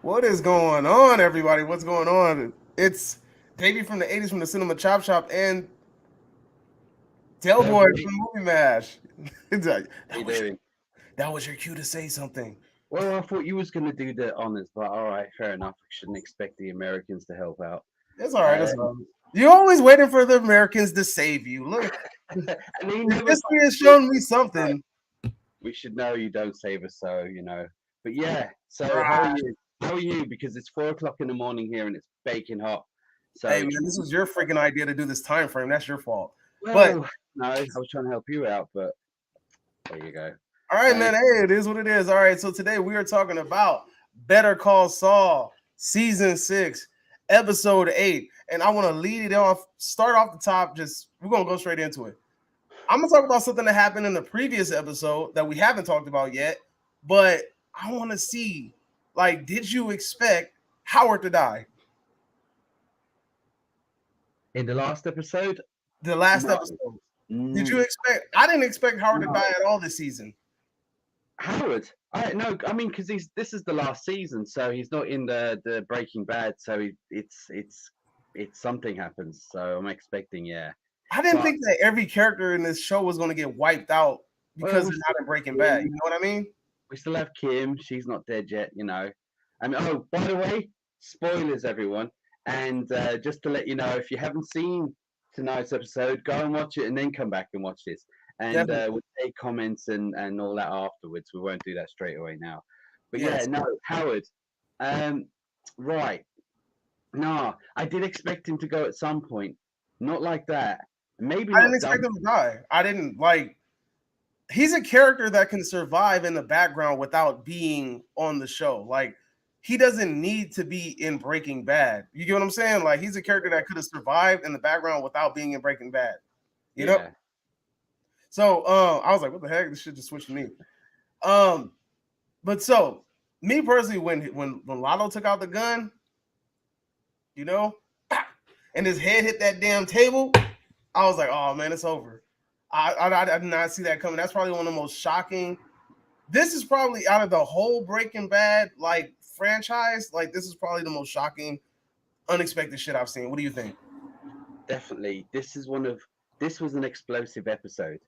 What is going on, everybody? What's going on? It's Davey from the 80s from the Cinema Chop Shop and Delboy Hey, from Movie Mash. It's like, how you that was doing? that was your cue to say something. Well, I thought you was going to do the honors, but all right, fair enough. I shouldn't expect the Americans to help out. It's all right. It's all Um, right. You're always waiting for the Americans to save you. Look, and they if never history fucking has do. shown me something. We should know you don't save us, so. But yeah, so how are Right. you? How are you? Because it's 4 o'clock in the morning here and it's baking hot. Hey So, man, this was your freaking idea to do this time frame. That's your fault. But well, no, I was trying to help you out, but there you go. all right, Um, man. Hey, it is what it is. All right. So today we are talking about Better Call Saul, season 6, episode 8. And I want to lead it off, start off the top. Just we're gonna go straight into it. I'm gonna talk about something that happened in the previous episode that we haven't talked about yet, but I want to see, like, did you expect Howard to die? in the last episode, The last no, episode. Did mm, you expect? I didn't expect Howard to no. die at all this season. Howard, I no, I mean because this is the last season, so he's not in the Breaking Bad, so it's something happens. So I'm expecting, yeah. I didn't But think that every character in this show was going to get wiped out well, because we they're still not in Breaking have Bad. You Kim. know what I mean? We still have Kim. She's not dead yet. I mean, oh, by the way, spoilers, everyone. And just to let you know, if you haven't seen tonight's episode, go and watch it, and then come back and watch this. And Definitely. we'll take comments and all that afterwards. We won't do that straight away now. But yeah, Yes. no, Howard. Um, right. No, I did expect him to go at some point. Not like that. Maybe I didn't not expect dumb. him to die. I didn't like. He's a character that can survive in the background without being on the show. Like, he doesn't need to be in Breaking Bad. You get what I'm saying? Like, he's a character that could have survived in the background without being in Breaking Bad. You know? Yeah. So I was like, what the heck? This shit just switched to me. Um, but so me personally, when Lalo took out the gun, you know, and his head hit that damn table, I was like, oh man, it's over. I did not see that coming. That's probably one of the most shocking. This is probably out of the whole Breaking Bad like franchise. Like, this is probably the most shocking, unexpected shit I've seen. What do you think? Definitely. This was an explosive episode.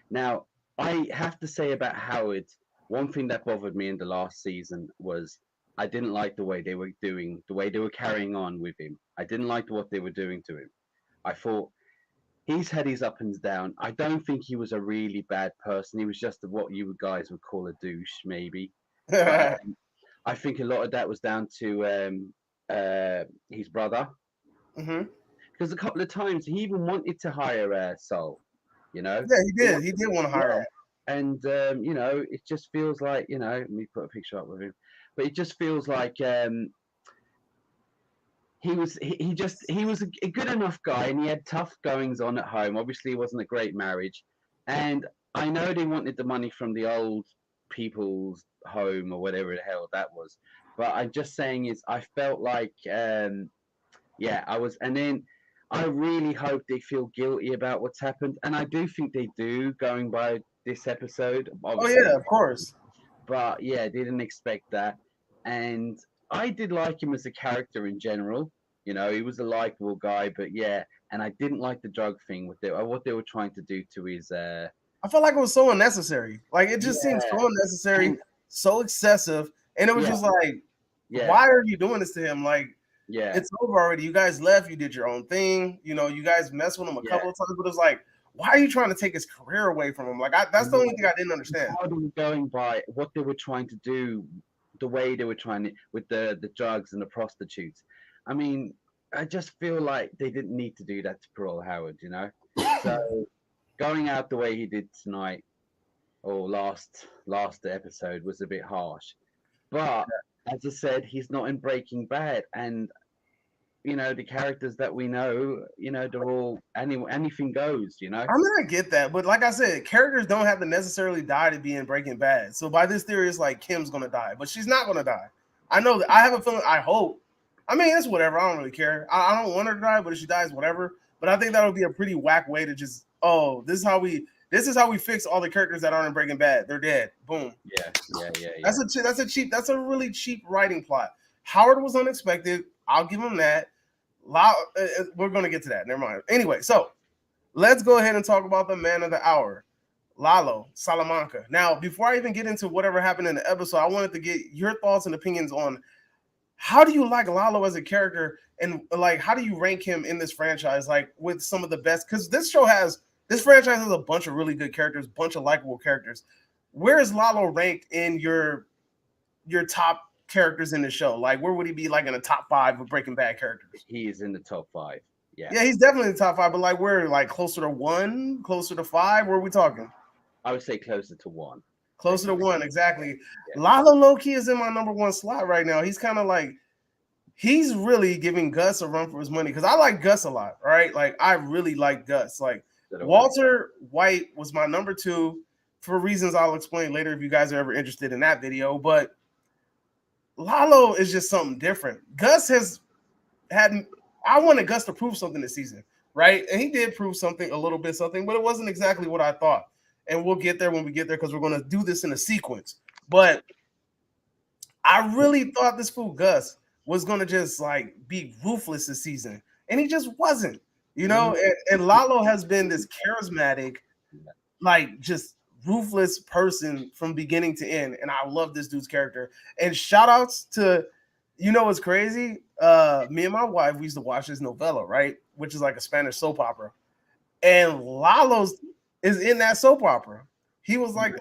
Now, I have to say about Howard, one thing that bothered me in the last season was I didn't like the way they were carrying on with him. I didn't like what they were doing to him. I thought he's had his up and down. I don't think he was a really bad person. He was just what you guys would call a douche, maybe. But I think a lot of that was down to his brother, Hmm. because a couple of times he even wanted to hire Saul. You know, Yeah, he he did. He wanted, did want to hire yeah, him. and it just feels like let me put a picture up with him, but it just feels like he was a good enough guy, and he had tough goings on at home. Obviously, it wasn't a great marriage, and I know they wanted the money from the old people's home or whatever the hell that was, but I'm just saying is I felt like yeah, I was, and then I really hope they feel guilty about what's happened, and I do think they do, going by this episode. Oh Obviously, yeah, not, of course. but yeah, didn't expect that, and I did like him as a character in general. He was a likable guy, but yeah, and I didn't like the drug thing with what they were trying to do to his. I felt like it was so unnecessary. Like, it just seemed Yeah, so unnecessary, and so excessive, and it was yeah, just like, yeah, why are you doing this to him? Like, yeah, it's over already. You guys left. You did your own thing. You know, you guys messed with him a yeah. couple of times, but it's like, why are you trying to take his career away from him? Like, that's the only thing I didn't understand. How they were going by what they were trying to do, the way they were trying to with the drugs and the prostitutes. I mean, I just feel like they didn't need to do that to Pearl Howard. So going out the way he did tonight or last episode was a bit harsh. But as I said, he's not in Breaking Bad, and the characters that we know, they're all anything goes. I mean, I get that, but like I said, characters don't have to necessarily die to be in Breaking Bad. So by this theory, it's like Kim's gonna die, but she's not gonna die. I know that. I have a feeling. I hope. I mean, it's whatever. I don't really care. I don't want her to die, but if she dies, whatever. But I think that would be a pretty whack way to just, oh, this is how we fix all the characters that aren't in Breaking Bad. They're dead. Boom. Yeah, yeah, yeah, yeah. That's a really cheap writing plot. Howard was unexpected. I'll give him that. We're going to get to that. Never mind. Anyway, so let's go ahead and talk about the man of the hour, Lalo, Salamanca. Now, before I even get into whatever happened in the episode, I wanted to get your thoughts and opinions on how do you like Lalo as a character, and like how do you rank him in this franchise, like with some of the best? Because this franchise has a bunch of really good characters, bunch of likable characters. Where is Lalo ranked in your top characters in the show? Like, where would he be, like, in the top 5 of Breaking Bad characters? He is in the top 5. Yeah, he's definitely in the top 5. But like, we're like closer to 1, closer to 5. Where are we talking? I would say closer to 1. Closer to 1, exactly. Yeah. Lalo low-key is in my number 1 slot right now. He's kind of like, he's really giving Gus a run for his money, because I like Gus a lot, right? Like, I really like Gus. Like, Walter White was my number 2 for reasons I'll explain later if you guys are ever interested in that video. But Lalo is just something different. Gus has had, I wanted Gus to prove something this season, right? And he did prove something, a little bit something, but it wasn't exactly what I thought. And we'll get there when we get there, because we're going to do this in a sequence. But I really thought this fool Gus was going to just like be ruthless this season. And he just wasn't, you know? And Lalo has been this charismatic, like just ruthless person from beginning to end. And I love this dude's character. And shout outs to, you know what's crazy? Me and my wife, we used to watch this novella, right? Which is like a Spanish soap opera. And Lalo's is in that soap opera. He was like,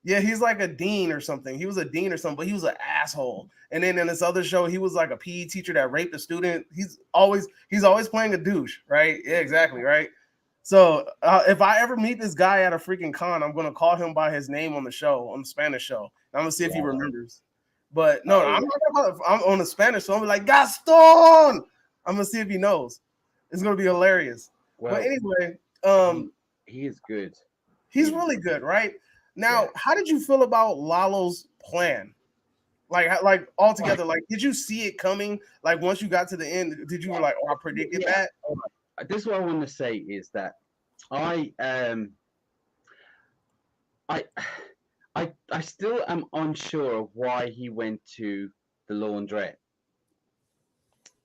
he's like a dean or something. He was a dean or something, but he was an asshole. And then in this other show, he was like a PE teacher that raped a student. He's always playing a douche, right? Yeah, exactly, right? So if I ever meet this guy at a freaking con, I'm gonna call him by his name on the show, on the Spanish show. I'm gonna see if he remembers. But no, I'm on the Spanish show. I'm like, Gaston. I'm gonna see if he knows. It's gonna be hilarious. Well, but anyway, he is good. He's really good, right? Now, how did you feel about Lalo's plan? Like altogether, like, did you see it coming? Like, once you got to the end, did you were like, oh, I predicted that? This is what I want to say is that I still am unsure of why he went to the laundrette.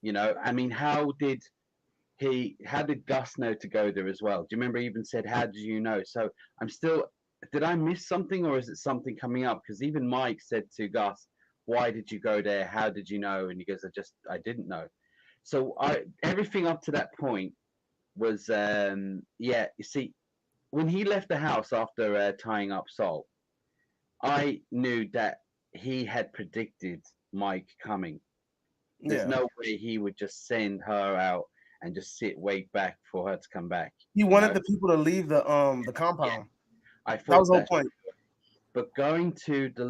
You know, I mean, how did Gus know to go there as well? Do you remember he even said, how did you know? So I'm still, did I miss something, or is it something coming up? Because even Mike said to Gus, why did you go there? How did you know? And he goes, I didn't know. So everything up to that point was, you see, when he left the house after tying up Saul, I knew that he had predicted Mike coming. There's no way he would just send her out and just wait back for her to come back. He wanted the people to leave the compound. Yeah. I thought that was the whole point. But going to the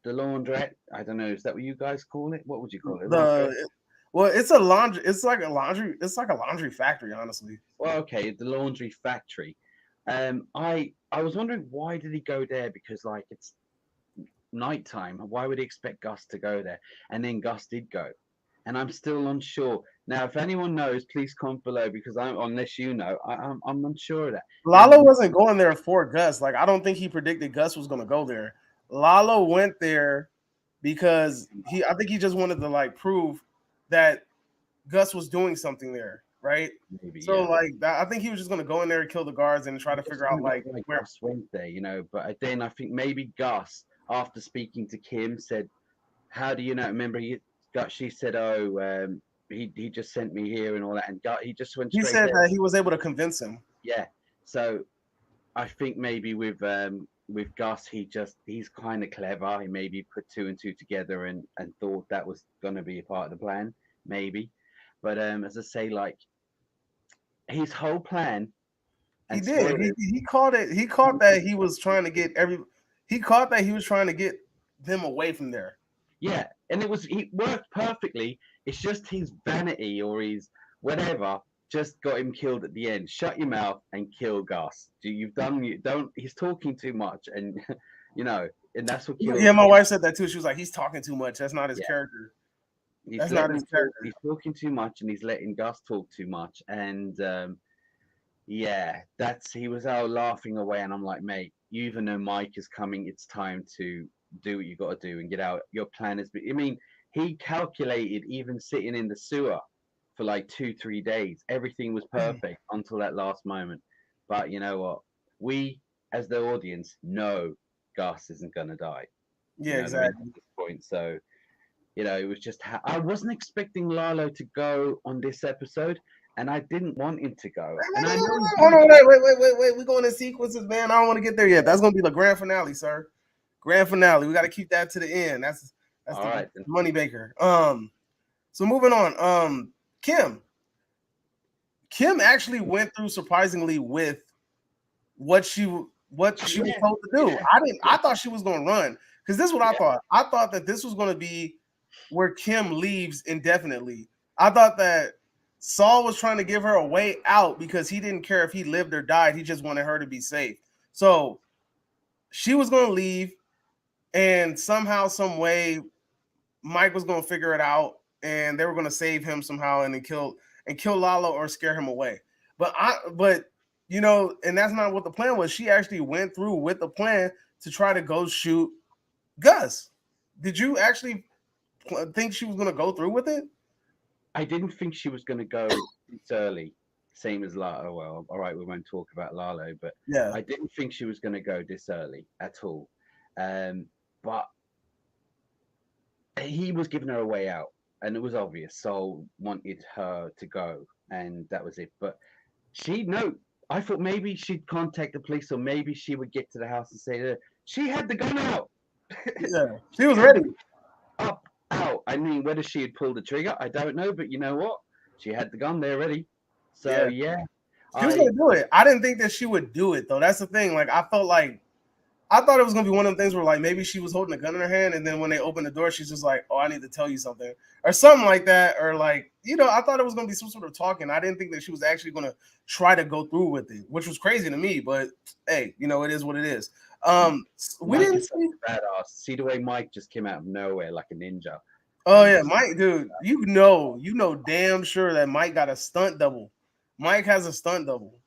laundrette, I don't know, is that what you guys call it? What would you call it? Well, it's a laundry. It's like a laundry factory, honestly. Well, okay, the laundry factory. I was wondering, why did he go there? Because like it's nighttime. Why would he expect Gus to go there? And then Gus did go, and I'm still unsure. Now, if anyone knows, please comment below, because unless you know, I'm unsure of that. Lalo wasn't going there for Gus. Like, I don't think he predicted Gus was going to go there. Lalo went there because I think he just wanted to like prove that Gus was doing something there, right? Maybe, so like I think he was just going to go in there and kill the guards and try to figure out like where Gus went there, you know. But then I think maybe Gus, after speaking to Kim, said, "How do you know?" Remember, she said, "Oh, he just sent me here and all that," and he just went. He said that he was able to convince him. Yeah. So I think maybe with Gus, he's kind of clever. He maybe put 2 and 2 together and thought that was going to be a part of the plan, maybe. But as I say, like, his whole plan. He did. He caught it. He caught that he was trying to get He caught that he was trying to get them away from there. Yeah, and it worked perfectly. It's just his vanity or his whatever just got him killed at the end. Shut your mouth and kill Gus. He's talking too much, and you know, and that's what killed him. My wife said that too. She was like, he's talking too much. That's not his character. That's not his character. He's talking too much, and he's letting Gus talk too much. And he was out laughing away, and I'm like, mate, you even know Mike is coming. It's time to do what you got to do and get out. Your plan is, I mean, he calculated even sitting in the sewer for like 2, 3 days. Everything was perfect until that last moment. But you know what? We, as the audience, know Gus isn't gonna die. Yeah, You know what I mean? exactly. At this point, so it was just I wasn't expecting Lalo to go on this episode, and I didn't want him to go. And I know Hold you on, wait. We going in sequences, man. I don't want to get there yet. That's gonna be the grand finale, sir. Grand finale. We got to keep that to the end. That's all the right then. money maker. So moving on. Kim. Kim actually went through surprisingly with what she was told to do. I thought she was gonna run because this is what I thought. I thought that this was gonna be where Kim leaves indefinitely. I thought that Saul was trying to give her a way out because he didn't care if he lived or died. He just wanted her to be safe. So she was gonna leave, and somehow, some way, Mike was gonna figure it out, and they were gonna save him somehow, and then kill Lalo or scare him away. But and that's not what the plan was. She actually went through with the plan to try to go shoot Gus. Did you actually think she was going to go through with it? I didn't think she was going to go this early, same as Lalo. Well, all right, we won't talk about Lalo, but yeah, I didn't think she was going to go this early at all. But he was giving her a way out, and it was obvious. Saul wanted her to go, and that was it. But I thought maybe she'd contact the police, or maybe she would get to the house and say that she had the gun out. Yeah, she was ready. Up, out. I mean, whether she had pulled the trigger, I don't know. But you know what? She had the gun there ready. So yeah, she was gonna do it. I didn't think that she would do it though. That's the thing. Like I thought it was gonna be one of the things where like maybe she was holding a gun in her hand, and then when they opened the door, she's just like, "Oh, I need to tell you something," or something like that, or like I thought it was gonna be some sort of talking. I didn't think that she was actually gonna try to go through with it, which was crazy to me. But hey, it is what it is. We didn't see badass. See the way Mike just came out of nowhere like a ninja. Oh yeah, Mike, dude, you know damn sure that Mike got a stunt double. Mike has a stunt double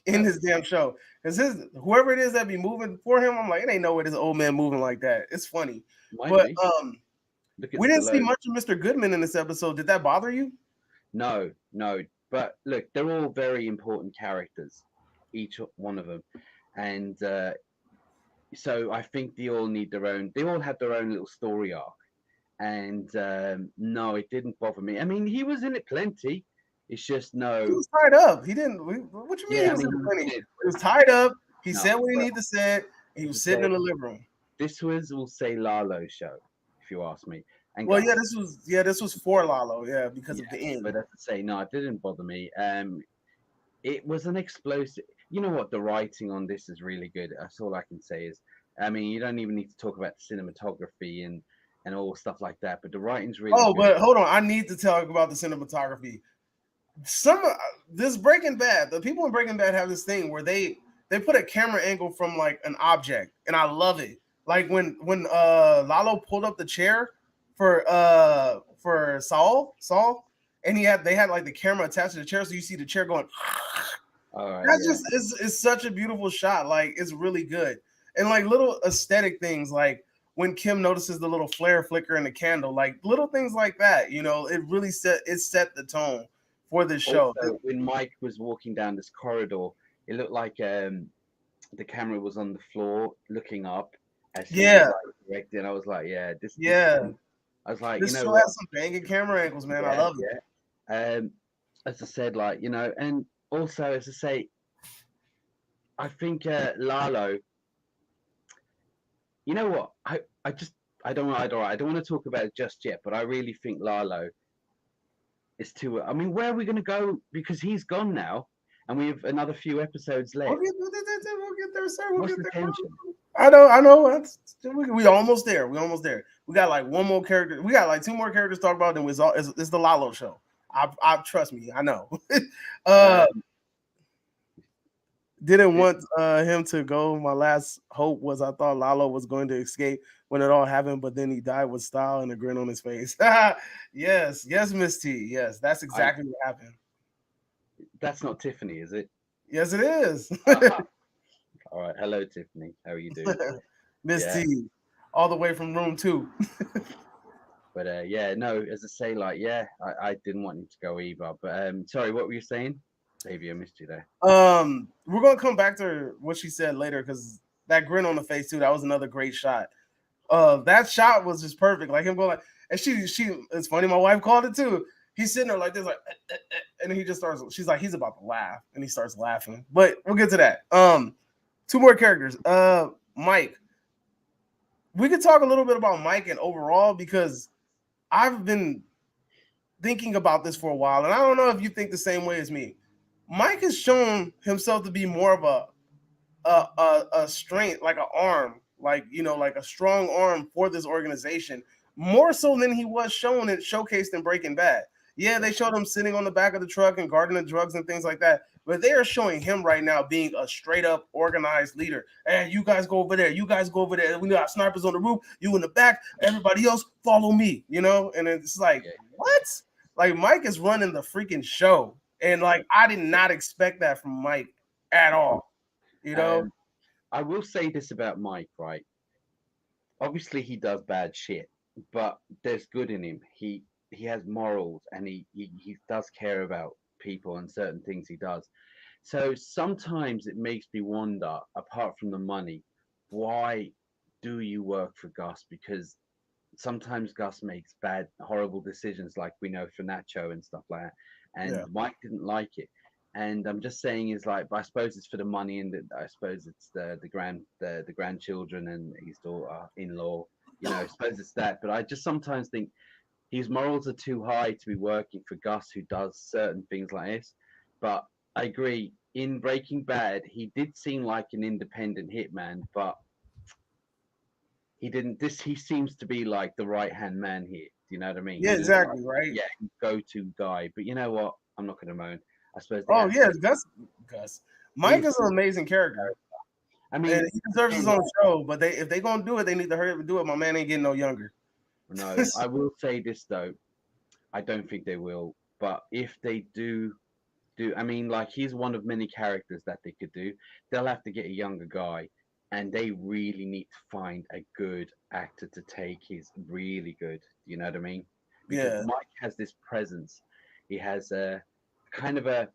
in his damn show because whoever it is that be moving for him, I'm like, it ain't no way this old man moving like that. It's funny, but we didn't see much of Mr. Goodman in this episode. Did that bother you? No. But look, they're all very important characters, each one of them, and so I think they all need their own. They all have their own little story arc, and no, it didn't bother me. I mean, he was in it plenty. It's just no. He was tied up. He didn't. What you mean? He was tied up. He said what he needed to say. He was sitting in the living room. This was, we'll say, Lalo's show, if you ask me. And well, this was for Lalo, because of the end. But as I say, no, it didn't bother me. It was an explosive. You know what? The writing on this is really good. That's all I can say. I mean, you don't even need to talk about the cinematography and all stuff like that. But the writing's really. Oh, good. But hold on, I need to talk about the cinematography. This Breaking Bad, the people in Breaking Bad have this thing where they put a camera angle from like an object, and I love it. Like when Lalo pulled up the chair for Saul, and they had like the camera attached to the chair, so you see the chair going. That's just it's such a beautiful shot. Like it's really good, and like little aesthetic things, like when Kim notices the little flare flicker in the candle, like little things like that. It really set the tone for this show. Also, when Mike was walking down this corridor, it looked like the camera was on the floor looking up. As she was, like, directing. I was like, I was like, this show has some banging camera angles, man. I love it. As I said, like, and also as I say, I think Lalo. You know what? I don't want to talk about it just yet, but I really think Lalo is too. I mean, where are we going to go? Because he's gone now, and we have another few episodes left. We'll get there, sir. We'll get there. Tension? I know. We almost there. We got like one more character. We got like two more characters to talk about. Then it's the Lalo show. I trust me. I know. Didn't want him to go. My last hope was I thought Lalo was going to escape when it all happened, but then he died with style and a grin on his face. Yes, Miss T. Yes, that's exactly what happened. That's not Tiffany, is it? Yes, it is. All right. Hello, Tiffany. How are you doing? Miss T, all the way from room 2. But yeah, no, as I say, like, yeah, I didn't want him to go either. But sorry, what were you saying? Maybe I missed you there. We're gonna come back to what she said later because that grin on the face too. That was another great shot. That shot was just perfect. Like him going like, and she. It's funny. My wife called it too. He's sitting there like this, like, and then he just starts. She's like, he's about to laugh, and he starts laughing. But we'll get to that. Two more characters. Mike. We could talk a little bit about Mike and overall because I've been thinking about this for a while, and I don't know if you think the same way as me. Mike has shown himself to be more of a strength, like an arm, like like a strong arm for this organization, more so than he was shown and showcased in Breaking Bad. Yeah, they showed him sitting on the back of the truck and guarding the drugs and things like that. But they are showing him right now being a straight up organized leader. And you guys go over there. You guys go over there. We got snipers on the roof. You in the back. Everybody else follow me. And it's like, what? Like Mike is running the freaking show. And like I did not expect that from Mike at all. I will say this about Mike, right? Obviously, he does bad shit, but there's good in him. He has morals, and he does care about people and certain things he does. So sometimes it makes me wonder, apart from the money, why do you work for Gus? Because sometimes Gus makes bad, horrible decisions, like we know for Nacho and stuff like that. And Mike didn't like it. And I'm just saying is like, but I suppose it's for the money, and I suppose it's the grandchildren and his daughter-in-law. I suppose it's that. But I just sometimes think his morals are too high to be working for Gus, who does certain things like this. But I agree. In Breaking Bad, he did seem like an independent hitman, but he didn't. He seems to be like the right hand man here. Do you know what I mean? Yeah, exactly, like, right? Yeah, go-to guy. But you know what? I'm not going to moan. I suppose they Oh have yeah, to. Gus. Mike is an amazing character. I mean, and he deserves his own show. But if they gonna do it, they need to hurry up and do it. My man ain't getting no younger. No, I will say this though. I don't think they will. But if they do, I mean, like he's one of many characters that they could do. They'll have to get a younger guy, and they really need to find a good actor to take his really good. You know what I mean? Because Yeah, Mike has this presence. He has a kind of a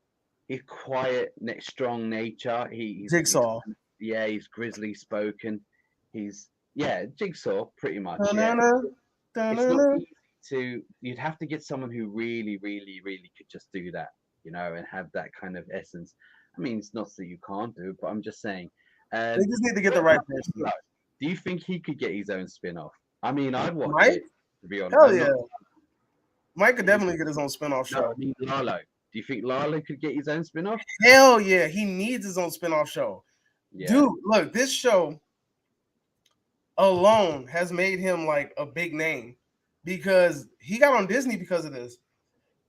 he's quiet, strong nature. He's Jigsaw. yeah, he's grizzly spoken. He's Jigsaw pretty much. Yeah, Da-na-na, it's not da-na-na. easy to. You'd have to get someone who really, really, really could just do that, and have that kind of essence. I mean, it's not that you can't do, but I'm just saying. They just need to get What the right about person. Lalo? Do you think he could get his own spin-off? I mean, I'd watch Mike? it, to be honest. Hell I'm yeah. not. Mike could definitely get his own spinoff No, I show. mean Lalo. Do you think Lalo could get his own spin-off? Hell yeah, he needs his own spinoff show. Yeah. Dude, look, this show alone has made him like a big name because he got on Disney because of this.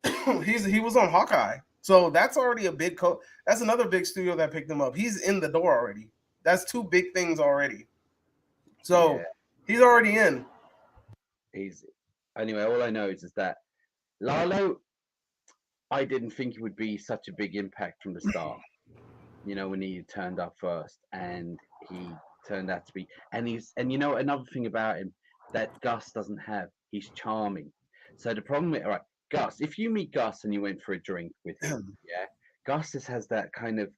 He was on Hawkeye. So that's already a big that's another big studio that picked him up. He's in the door already. That's two big things already. So Yeah. he's already in. He's anyway. All I know is that Lalo. I didn't think it would be such a big impact from the start. When he turned up first, and he turned out to be, and another thing about him that Gus doesn't have, he's charming. So the problem with, all right, Gus, if you meet Gus and you went for a drink with him, yeah, Gus just has that kind of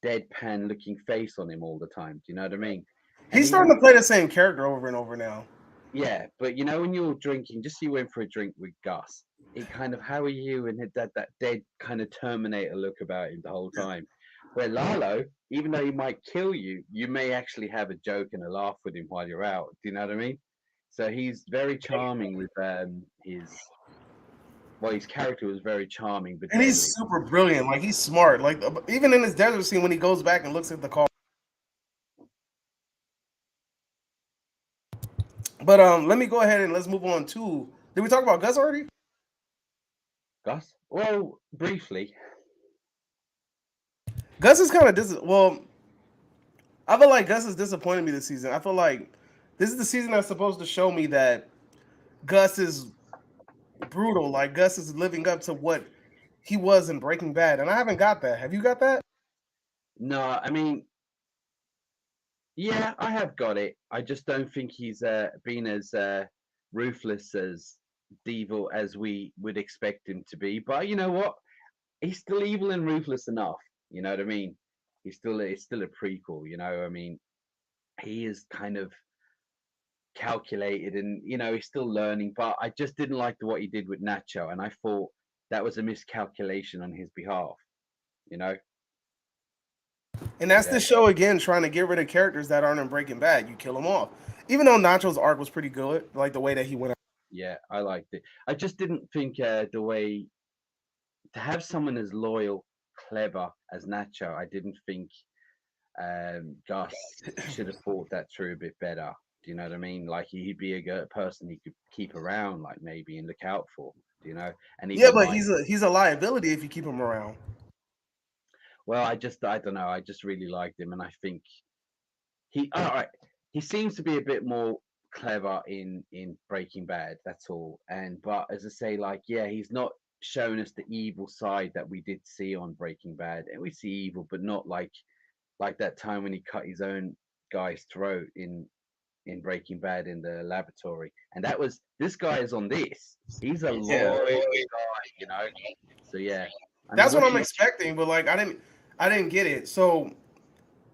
deadpan looking face on him all the time. Do you know what I mean? And He's starting to play the same character over and over now. yeah, but when you're drinking, just so you went for a drink with Gus, it kind of, how are you? And that dead kind of Terminator look about him the whole time. Where Lalo, even though he might kill you, you may actually have a joke and a laugh with him while you're out. Do you know what I mean? So he's very charming with his character was very charming, but And deadly. he's super brilliant. Like he's smart. Like even in his desert scene when he goes back and looks at the car. But let me go ahead and let's move on to. Did we talk about Gus already? Gus? Well, briefly. Gus is kind of well. I feel like Gus has disappointed me this season. I feel like this is the season that's supposed to show me that Gus is brutal. Like Gus is living up to what he was in Breaking Bad, and I haven't got that. Have you got that? No, I mean, yeah, I have got it. I just don't think he's been as ruthless as evil as we would expect him to be. But you know what? He's still evil and ruthless enough. You know what I mean? It's still a prequel. You know, I mean, he is kind of calculated, and he's still learning. But I just didn't like what he did with Nacho, and I thought that was a miscalculation on his behalf. You know? And that's Yeah, the show again, trying to get rid of characters that aren't in Breaking Bad. You kill them off. Even though Nacho's arc was pretty good, like the way that he went out. yeah, I liked it. I just didn't think the way to have someone as loyal, clever as Nacho. I didn't think Gus should have thought that through a bit better. Do you know what I mean? Like he'd be a good person he could keep around, like maybe and look out for. Do you know? And Yeah, even but Mike. he's a liability if you keep him around. Well, I don't know. I just really liked him, and I think he all right. He seems to be a bit more clever in Breaking Bad. That's all. And but as I say, like yeah, he's not shown us the evil side that we did see on Breaking Bad, and we see evil, but not like that time when he cut his own guy's throat in Breaking Bad in the laboratory. And that was this guy is on this. He's a Yeah, loyal guy, you know. So yeah. I mean, that's what what do I'm you? expecting. But like, I didn't get it. So,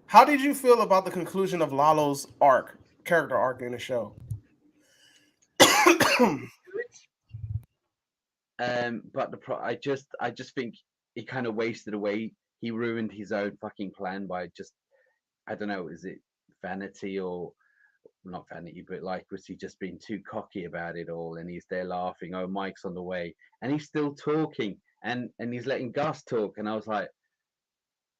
how did you feel about the conclusion of Lalo's character arc in the show? But I just think he kind of wasted away. He ruined his own fucking plan by just I don't know, is it vanity or not vanity, but like was he just being too cocky about it all? And he's there laughing. Oh, Mike's on the way, and he's still talking, and he's letting Gus talk. And I was like,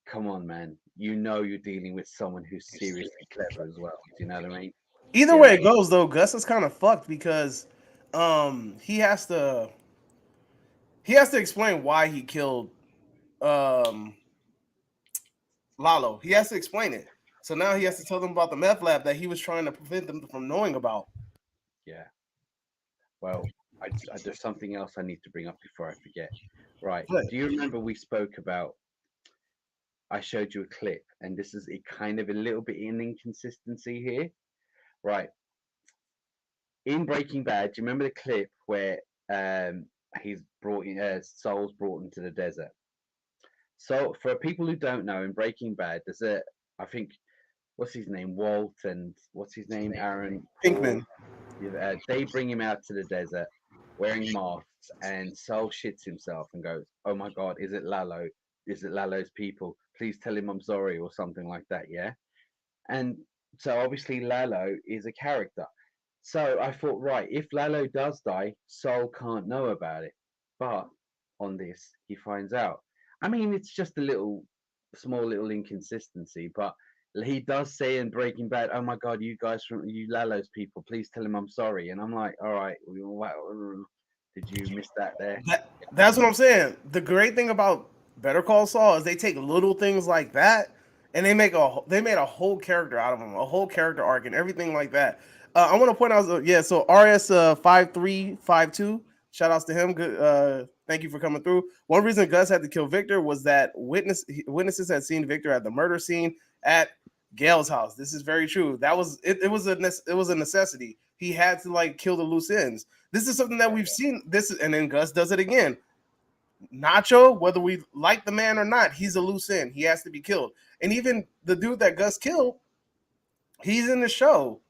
come on, man, you're dealing with someone who's seriously clever as well. Do you know what I mean? Either Yeah, way it goes, though, Gus is kind of fucked because he has to explain why he killed um Lalo. He has to explain it. So now he has to tell them about the meth lab that he was trying to prevent them from knowing about. yeah. Well, there's something else I need to bring up before I forget. Right? But Do you remember we spoke about? I showed you a clip, and this is a kind of a little bit an inconsistency here. Right. In Breaking Bad, do you remember the clip where he's brought in, Saul's brought into the desert? So, for people who don't know, in Breaking Bad, I think, what's his name, Walt, and what's his name, Aaron, Paul. Pinkman. Yeah, they bring him out to the desert wearing masks, and Saul shits himself and goes, "Oh my God, is it Lalo? Is it Lalo's people? Please tell him I'm sorry," or something like that. Yeah, and so obviously Lalo is a character. So I thought, right, if Lalo does die, Saul can't know about it. But on this, he finds out. I mean, it's just a small little inconsistency, but he does say in Breaking Bad, "Oh my God, you guys from you Lalo's people, please tell him I'm sorry." And I'm like, all right, wow, did you miss that there? That's what I'm saying. The great thing about Better Call Saul is they take little things like that and they made a whole character out of him, a whole character arc and everything like that. I want to point out, yeah. So RS 5352, shout outs to him. Good, thank you for coming through. One reason Gus had to kill Victor was that witnesses had seen Victor at the murder scene at Gail's house. This is very true. That was it. It was a necessity. He had to like kill the loose ends. This is something that we've seen. And then Gus does it again. Nacho, whether we like the man or not, he's a loose end. He has to be killed. And even the dude that Gus killed, he's in the show,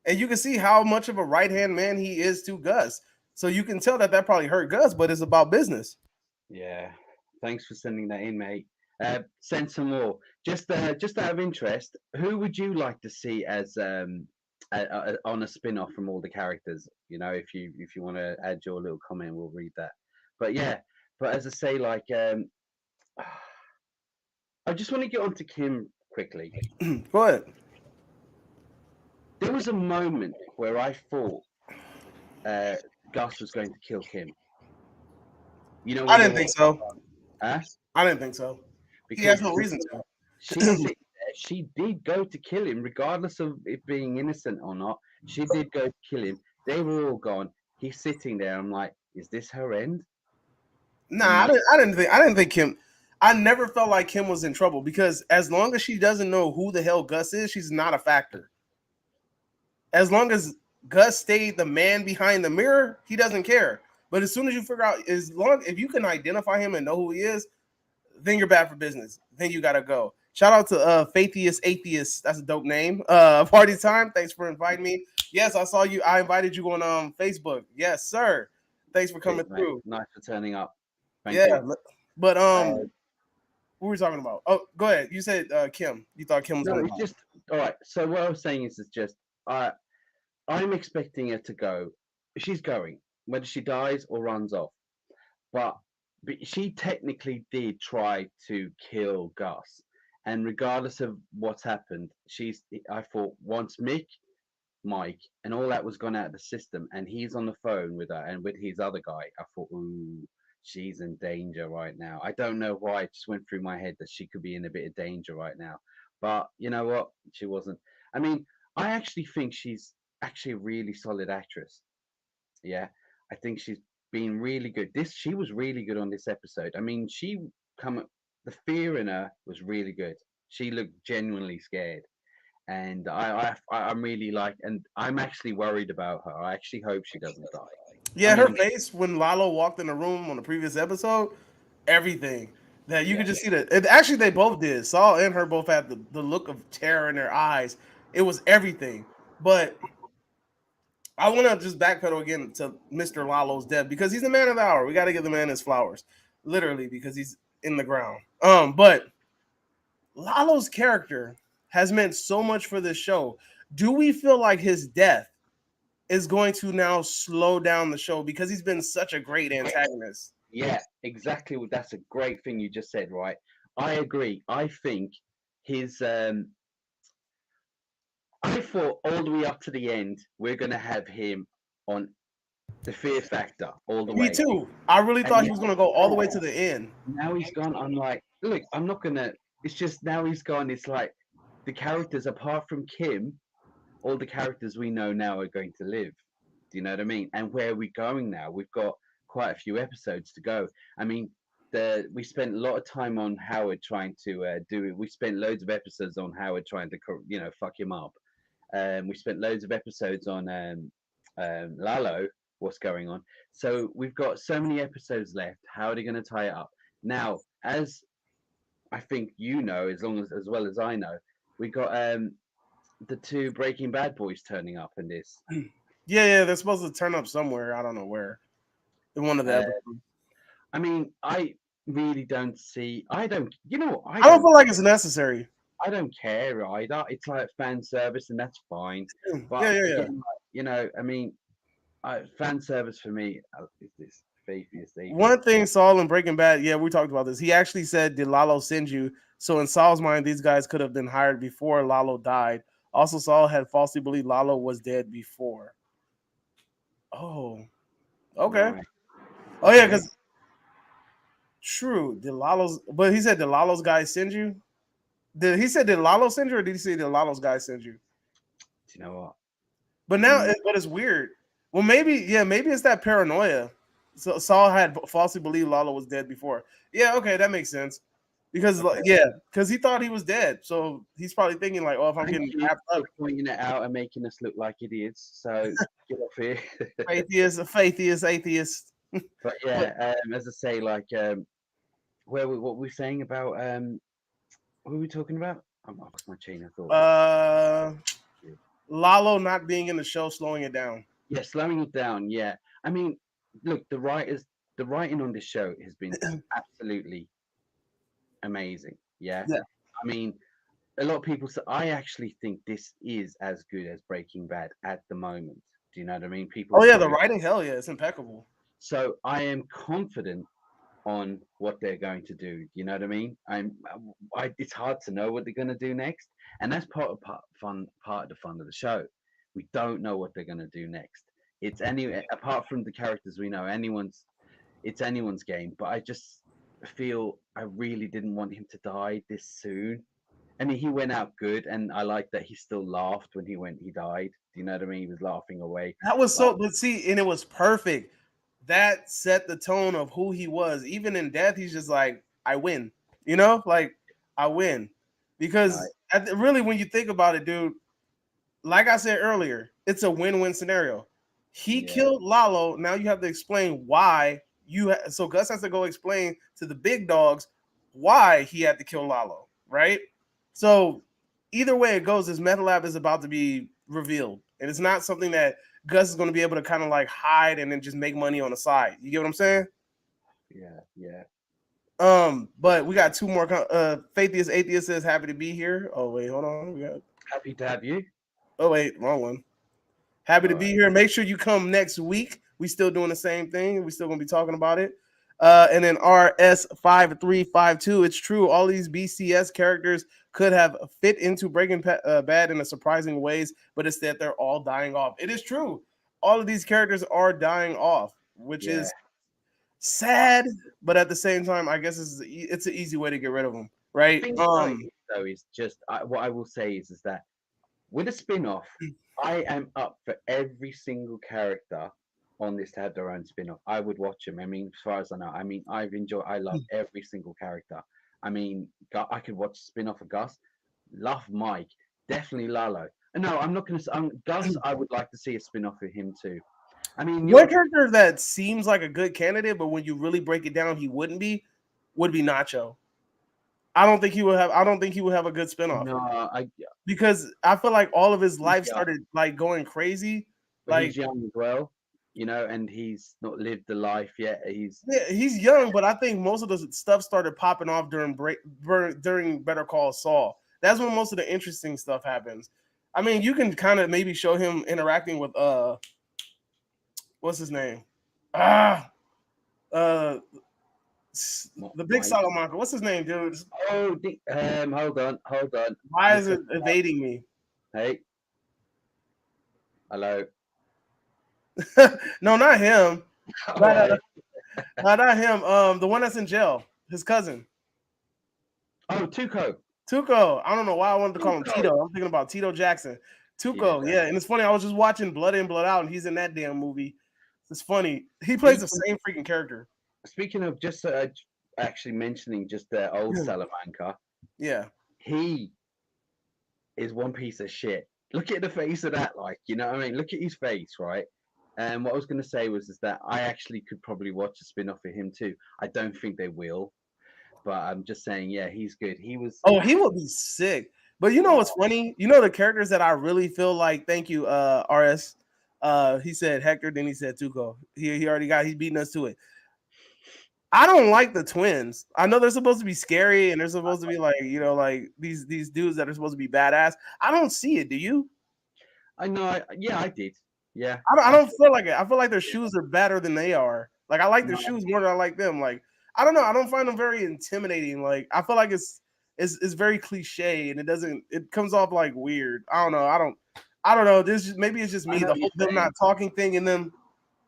and you can see how much of a right hand man he is to Gus. So you can tell that probably hurt Gus, but it's about business. Yeah, thanks for sending that in, mate. Send some more. Just out of interest, who would you like to see as on a spin-off from all the characters? You know, if you want to add your little comment, we'll read that. But yeah, but as I say, like, I just want to get on to Kim quickly. Go ahead. There was a moment where I thought Gus was going to kill Kim. You know, I when didn't think so. Huh? I didn't think so. He has Because no reason to. she did go to kill him, regardless of it being innocent or not. She did go to kill him. They were all gone. He's sitting there. I'm like, is this her end? Nah, I didn't think Kim. I never felt like Kim was in trouble because as long as she doesn't know who the hell Gus is, she's not a factor. As long as Gus stayed the man behind the mirror, he doesn't care. But as soon as you figure out, if you can identify him and know who he is, then you're bad for business. Then you gotta go. Shout out to Faithiest Atheist. That's a dope name. Party time. Thanks for inviting me. Yes, I saw you. I invited you on Facebook. Yes, sir. Thanks for coming Cheers, mate. through. Nice for turning up. Thank Yeah, you. but Uh, what were we talking about? Oh, go ahead. You said Kim. You thought Kim was no, gonna it's die. just all right. So what I was saying is just I'm expecting her to go. She's going, whether she dies or runs off. But she technically did try to kill Gus, and regardless of what's happened, I thought once Mike, and all that was gone out of the system, and he's on the phone with her and with his other guy. I thought, ooh, she's in danger right now. I don't know why it just went through my head that she could be in a bit of danger right now, but you know what? She wasn't. I mean, I actually think she's actually a really solid actress. Yeah, I think she's been really good. She was really good on this episode. I mean, come the fear in her was really good. She looked genuinely scared, and I'm really and I'm actually worried about her. I actually hope she doesn't die. I Yeah, her mean, face when Lalo walked in the room on the previous episode, everything that you yeah, could just see that. Actually, they both did. Saul and her both had the look of terror in their eyes. It was everything. But I want to just backpedal again to Mr. Lalo's death because he's the man of the hour. We got to give the man his flowers, literally, because he's in the ground. But Lalo's character has meant so much for this show. Do we feel like his death is going to now slow down the show because he's been such a great antagonist? yeah, exactly. That's a great thing you just said, right? I agree. I think his I thought all the way up to the end we're gonna have him on the fear factor all the Me way, too. I really and thought he was going to go all the way to the end. now he's gone. I'm like, look, I'm not gonna. It's just now he's gone. It's like the characters apart from Kim, all the characters we know now are going to live. Do you know what I mean? And where are we going now? We've got quite a few episodes to go. I mean, we spent a lot of time on Howard trying to do it. We spent loads of episodes on Howard trying to, fuck him up. We spent loads of episodes on Lalo, what's going on. So we've got so many episodes left. How are they going to tie it up? Now, as I think you know, as well as I know, we got the two Breaking Bad boys turning up in this. Yeah, they're supposed to turn up somewhere. I don't know where. In one of the Uh, episodes. I mean, I really don't see. I don't. You know, I don't feel like it's necessary. I don't care either. It's like fan service, and that's fine. But Yeah. again, I mean, fan service for me is this faithiest One atheist. thing Saul and Breaking Bad, yeah, we talked about this. He actually said, "Did Lalo send you?" So in Saul's mind, these guys could have been hired before Lalo died. Also, Saul had falsely believed Lalo was dead before. Oh, okay. Right. Oh yeah, Okay. because true. Did Lalo's? But he said, "Did Lalo's guy send you?" Did he said, "Did Lalo send you?" Or did he say, "Did Lalo's guy send you?" Do you know what? But now, Mm, but it's weird. Well, maybe it's that paranoia. So Saul had falsely believed Lalo was dead before. Yeah, okay, that makes sense. Because okay. because he thought he was dead, so he's probably thinking like, "Oh, if I'm Thank getting you wrapped up, for pointing it out and making us look like idiots. So get off here. atheist, atheist." But But yeah, as I say, what were we saying about what were we talking about? I lost my chain of thought. uh, Lalo not being in the show, slowing it down. Yeah, slowing it down. Yeah, I mean, look, the writing on this show has been absolutely amazing. Yeah, Yeah. I mean, a lot of people say I actually think this is as good as Breaking Bad at the moment. Do you know what I mean? People Oh are yeah, the probably writing, hell yeah, it's impeccable. so I am confident on what they're going to do. You know what I mean? It's hard to know what they're going to do next, and that's part of the fun of the show. We don't know what they're going to do next. It's apart from the characters we know, it's anyone's game. But I just feel I really didn't want him to die this soon. I mean, he went out good, and I like that he still laughed when he died. Do you know what I mean? He was laughing away. That was Like, so, but see, and it was perfect. That set the tone of who he was. Even in death, he's just like, I win. Like I win. no, Because really, when you think about it, dude, like I said earlier, it's a win-win scenario. He Yeah, killed Lalo. Now you have to explain why so Gus has to go explain to the big dogs why he had to kill Lalo, right? So either way it goes, this meth lab is about to be revealed, and it's not something that Gus is going to be able to kind of like hide and then just make money on the side. You get what I'm saying? yeah, yeah. But we got two more. Faithiest Atheist says happy to be here. Oh wait, hold on. We got. Happy to have you. Oh wait, wrong one. Happy All to be right. here. Make sure you come next week. We still doing the same thing. We still gonna be talking about it. And then RS5352. It's true. All these BCS characters could have fit into Breaking Bad in a surprising ways, but instead they're all dying off. It is true. All of these characters are dying off, which Yeah. is sad, but at the same time, I guess it's an easy way to get rid of them, The right? thing about it though is just what I will say is that with a spin-off, I am up for every single character on this to have their own spin-off. I would watch them. I mean, as far as I know, I mean, I love every single character. I mean, I could watch a spin-off of Gus. Love Mike, definitely Lalo. No, I'm not going to. Gus, I would like to see a spin-off of him too. I mean, One character that seems like a good candidate, but when you really break it down, he wouldn't be, would be Nacho. I don't think he would have. I don't think he would have a good spinoff no, because I feel like all of his he's life young, started like going crazy. but he's Like, young as well, and he's not lived the life yet. yeah, he's young, but I think most of the stuff started popping off during Better Call Saul. That's when most of the interesting stuff happens. I mean, you can kind of maybe show him interacting with what's his name? Ah, uh, the big Mike. Salamanca. What's his name, dude? Oh, hold on. Why is it evading me? Hey, hello. No, not him. All Not, right. not him. The one that's in jail, his cousin. Oh, Tuco. Tuco. I don't know why I wanted to call him Tuco. Tito. I'm thinking about Tito Jackson. Tito Tuco, yeah. Jackson. And it's funny, I was just watching Blood In, Blood Out, and he's in that damn movie. It's funny. He plays the Speaking, same freaking character. speaking of just actually mentioning just the old Salamanca, Yeah. he is one piece of shit. Look at the face of that, you know what I mean? Look at his face, right? And what I was going to say is that I actually could probably watch a spin off of him too. I don't think they will, but I'm just saying, yeah, he's good. He was. Oh, he will be sick. But you know what's funny? You know the characters that I really feel like, thank you, RS. He said Hector, then he said Tuco. He already he's beating us to it. I don't like the twins. I know they're supposed to be scary and they're supposed to be like, like these dudes that are supposed to be badass. I don't see it. Do you? I know. Yeah, I did. Yeah. I don't feel like it. I feel like their shoes are better than they are. Like I like their No, shoes more than I like them. Like I don't know. I don't find them very intimidating. Like I feel like it's very cliche and it comes off like weird. I don't know. I don't know. Maybe it's just I me. know The what whole you're them saying. not talking thing and them.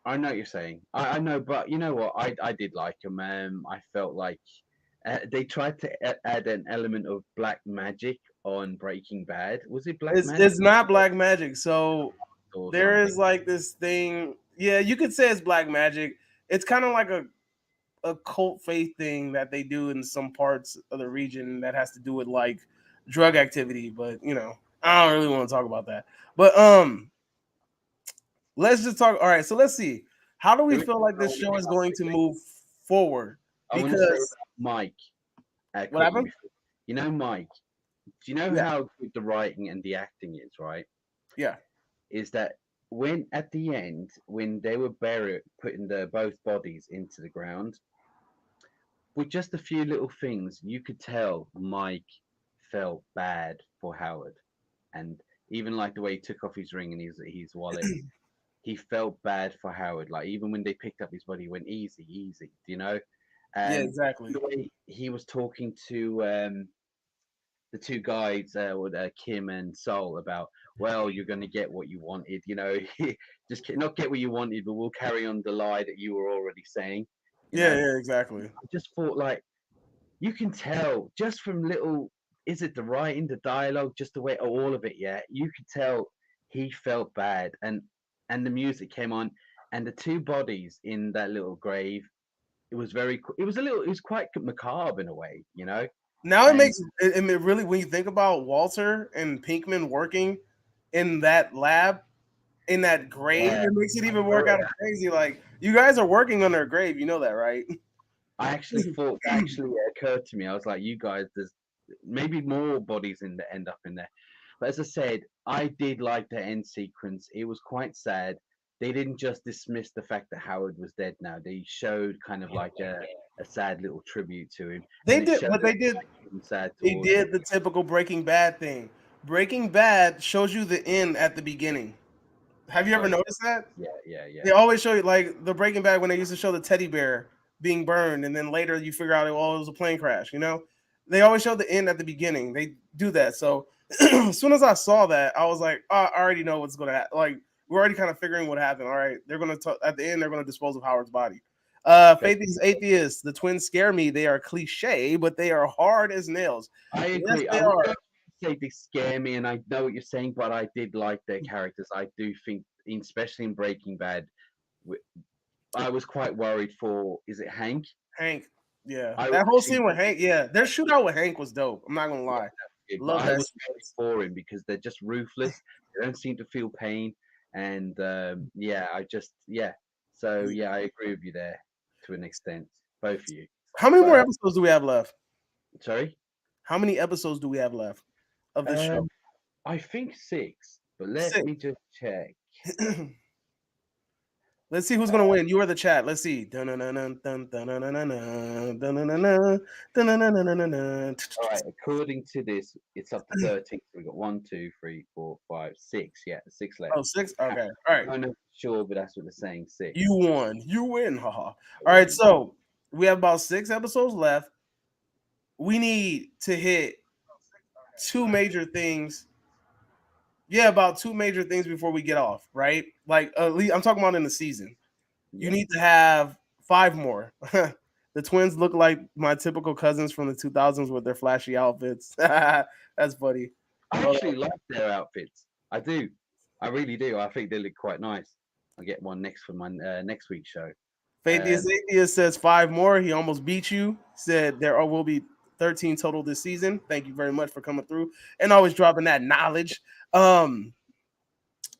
I know what you're saying. I know, but you know what? I did like them. I felt like they tried to add an element of black magic on Breaking Bad. Was it black magic It's not black magic. So or there is something? like this thing. Yeah, you could say it's black magic. It's kind of like a cult faith thing that they do in some parts of the region that has to do with like drug activity. But I don't really want to talk about that. But let's just talk. All right, so let's see. How do we The reason feel like I this want to show bring is up going to quickly, move forward? I want to say Because about Mike what quickly. happened? Mike. Do you know Yeah, how good the writing and the acting is? Right? yeah, Is that when at the end when they were putting the both bodies into the ground with just a few little things, you could tell Mike felt bad for Howard, and even like the way he took off his ring and his wallet, he felt bad for Howard. Like even when they picked up his body, he went easy, easy, yeah, and exactly. the way he was talking to the two guys, with Kim and Sol, about, well, you're going to get what you wanted, just not get what you wanted, but we'll carry on the lie that you were already saying, you Yeah, know. yeah, exactly. I just thought like you can tell just from little, is it the writing, the dialogue, just the way, all of it, yeah, you could tell he felt bad, and the music came on, and the two bodies in that little grave, it was quite macabre in a way, Now it and makes really when you think about Walter and Pinkman working in that lab, in that grave. Yeah. It makes it even more kind of crazy. Like you guys are working on their grave, you know that, right? I actually thought that actually occurred to me. I was like, you guys, there's maybe more bodies in the end up in there. But as I said, I did like the end sequence. It was quite sad. They didn't just dismiss the fact that Howard was dead now. They showed kind of like a sad little tribute to him. They And it did, showed but us him sad they towards him. did the typical Breaking Bad thing. Breaking Bad shows you the end at the beginning. Have you Oh ever yeah, noticed that? yeah, yeah, yeah. They always show you like the Breaking Bad when they used to show the teddy bear being burned, and then later you figure out oh it was a plane crash. You know, they always show the end at the beginning. They do that. So as soon as I saw that, I was like, oh, I already know what's gonna happen. Like we're already kind of figuring what happened. All right, they're gonna at the end they're gonna dispose of Howard's body. Okay. Faith is atheist. The twins scare me. They are cliche, but they are hard as nails. I Yes, agree. they I would are. not say they scare me, and I know what you're saying, but I did like their characters. I do think, especially in Breaking Bad, w- I was quite worried for. Is it Hank? Hank. Yeah, I was that whole actually scene with Hank. Yeah, their shootout with Hank was dope. I'm not gonna yeah, lie. good, but Love I that was worried sequence. for him because they're just ruthless. They don't seem to feel pain, and yeah, I just yeah. So yeah, I agree with you there to an extent, both of you. How many more But episodes do we have left? sorry, How many episodes do we have left of this show? um, I think six, but let 6. me just check. Let's see who's gonna win. You are the chat. Let's see. Dun-dun-dun-dun, dun-dun-dun-dun-dun, dun-dun-dun-dun, dun-dun-dun-dun-dun-dun. All right, according to this, it's up to 13. So we got one, two, three, four, five, six. Yeah, six left. Oh, 6? I Okay. All right. don't know for sure, but that's what they're saying. Six. You won. You win. Haha. All I right. win. So we have about 6 episodes left. We need to hit two major things. Yeah, about two major things before we get off, right? Like at least I'm talking about in the season. You Yeah. need to have 5 more. The twins look like my typical cousins from the 2000s with their flashy outfits. That's funny. I Hold actually like their outfits. I do. I really do. I think they look quite nice. I'll get one next for my next week's show. Faithius Um, Atheist says 5 more. He almost beat you. Said there will be 13 total this season. Thank you very much for coming through and always dropping that knowledge. Um,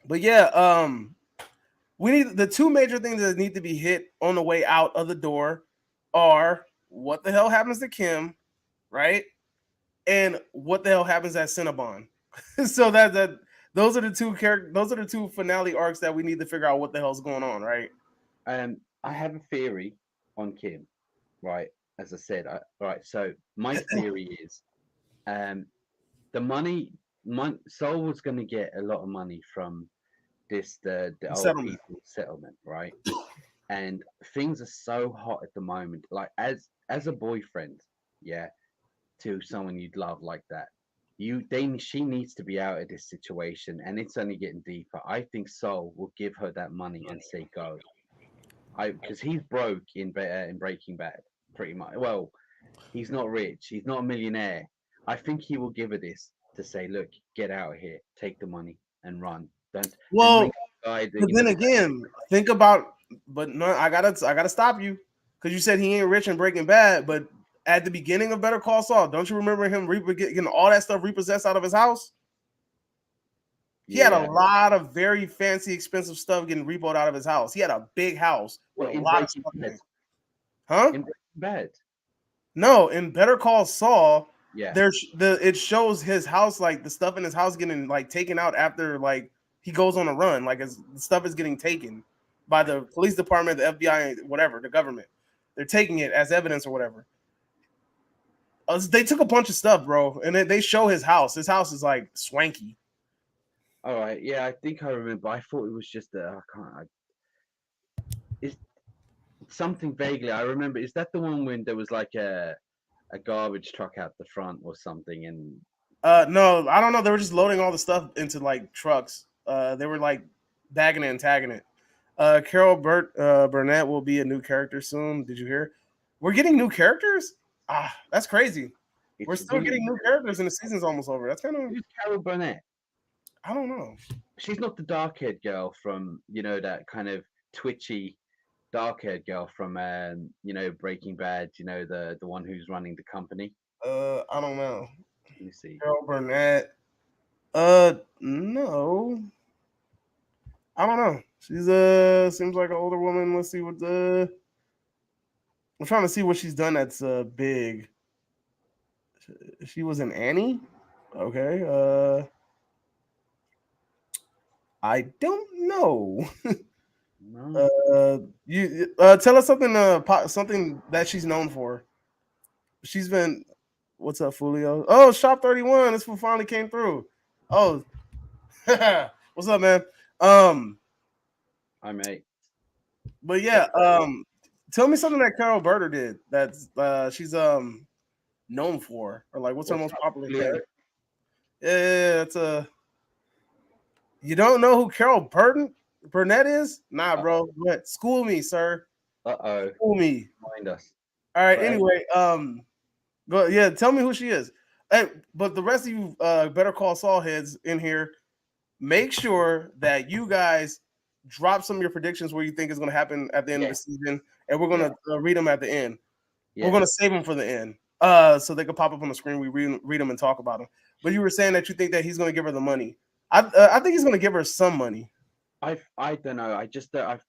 but yeah, we need the two major things that need to be hit on the way out of the door are what the hell happens to Kim, right? And what the hell happens at Cinnabon. So that those are the two those are the two finale arcs that we need to figure out what the hell's going on, right? I have a theory on Kim, right? As I said, right. So my theory is, um, the Soul was going to get a lot of money from the old Settlement. people settlement, right? And things are so hot at the moment. Like as a boyfriend, yeah, to someone you'd love like that, she needs to be out of this situation, and it's only getting deeper. I think Soul will give her that money and say go. I because he's broke in Breaking Bad, pretty much. Well, he's not rich. He's not a millionaire. I think he will give her this to say, look, get out of here, take the money and run. Don't and ring Well, the guy. but then again, think about but no, I gotta stop you because you said he ain't rich in Breaking Bad, but at the beginning of Better Call Saul, don't you remember him getting all that stuff repossessed out of his house? He had a Yeah. lot of very fancy, expensive stuff getting repoed out of his house. He had a big house with Well, a in lot of Breaking stuff in Bad. it. Huh? In Breaking Bad. No, in Better Call Saul, Yeah. it shows his house, like the stuff in his house getting like taken out after like he goes on a run, like his the stuff is getting taken by the police department, the FBI, whatever, the government. They're taking it as evidence or whatever. They took a bunch of stuff, bro, and they show his house. His house is like swanky. All right. Yeah, I think I remember. I thought it was just I can't. It's something vaguely. I remember. Is that the one when there was like a garbage truck out the front or something? And No, I don't know. They were just loading all the stuff into like trucks. They were like bagging it and tagging it. Carol Burnett will be a new character soon. Did you hear? We're getting new characters. That's crazy. We're it's still really getting new characters, and the season's almost over. That's kind of who's Carol Burnett? I don't know. She's not the dark-haired girl from that kind of twitchy dark-haired girl from Breaking Bad. The one who's running the company. I don't know. Let me see. Carol Burnett. No. I don't know. She's seems like an older woman. Let's see what the. I'm trying to see what she's done that's big. She was in Annie. Okay. I don't know. No. You tell us something. Something that she's known for. She's been. What's up, Fulio? Oh, Shop 31. This one finally came through. Oh, what's up, man? Um, I may. but yeah. Tell me something that Carol Berter did that's she's known for, or like what's her What's most up, popular Leo? thing? Yeah, it's a. You don't know who Carol Burnett is? Nah, bro. What? School me, sir. Uh-oh. School me. Mind us. All right. But Anyway, go. Yeah, tell me who she is. Hey, but the rest of you, Better Call Saul heads in here, make sure that you guys drop some of your predictions where you think is going to happen at the end of yeah, the season, and we're going yeah, to read them at the end. We're yeah. going to save them for the end, so they can pop up on the screen. We read them and talk about them. But you were saying that you think that he's going to give her the money. I think he's going to give her some money. I don't know. I just don't. I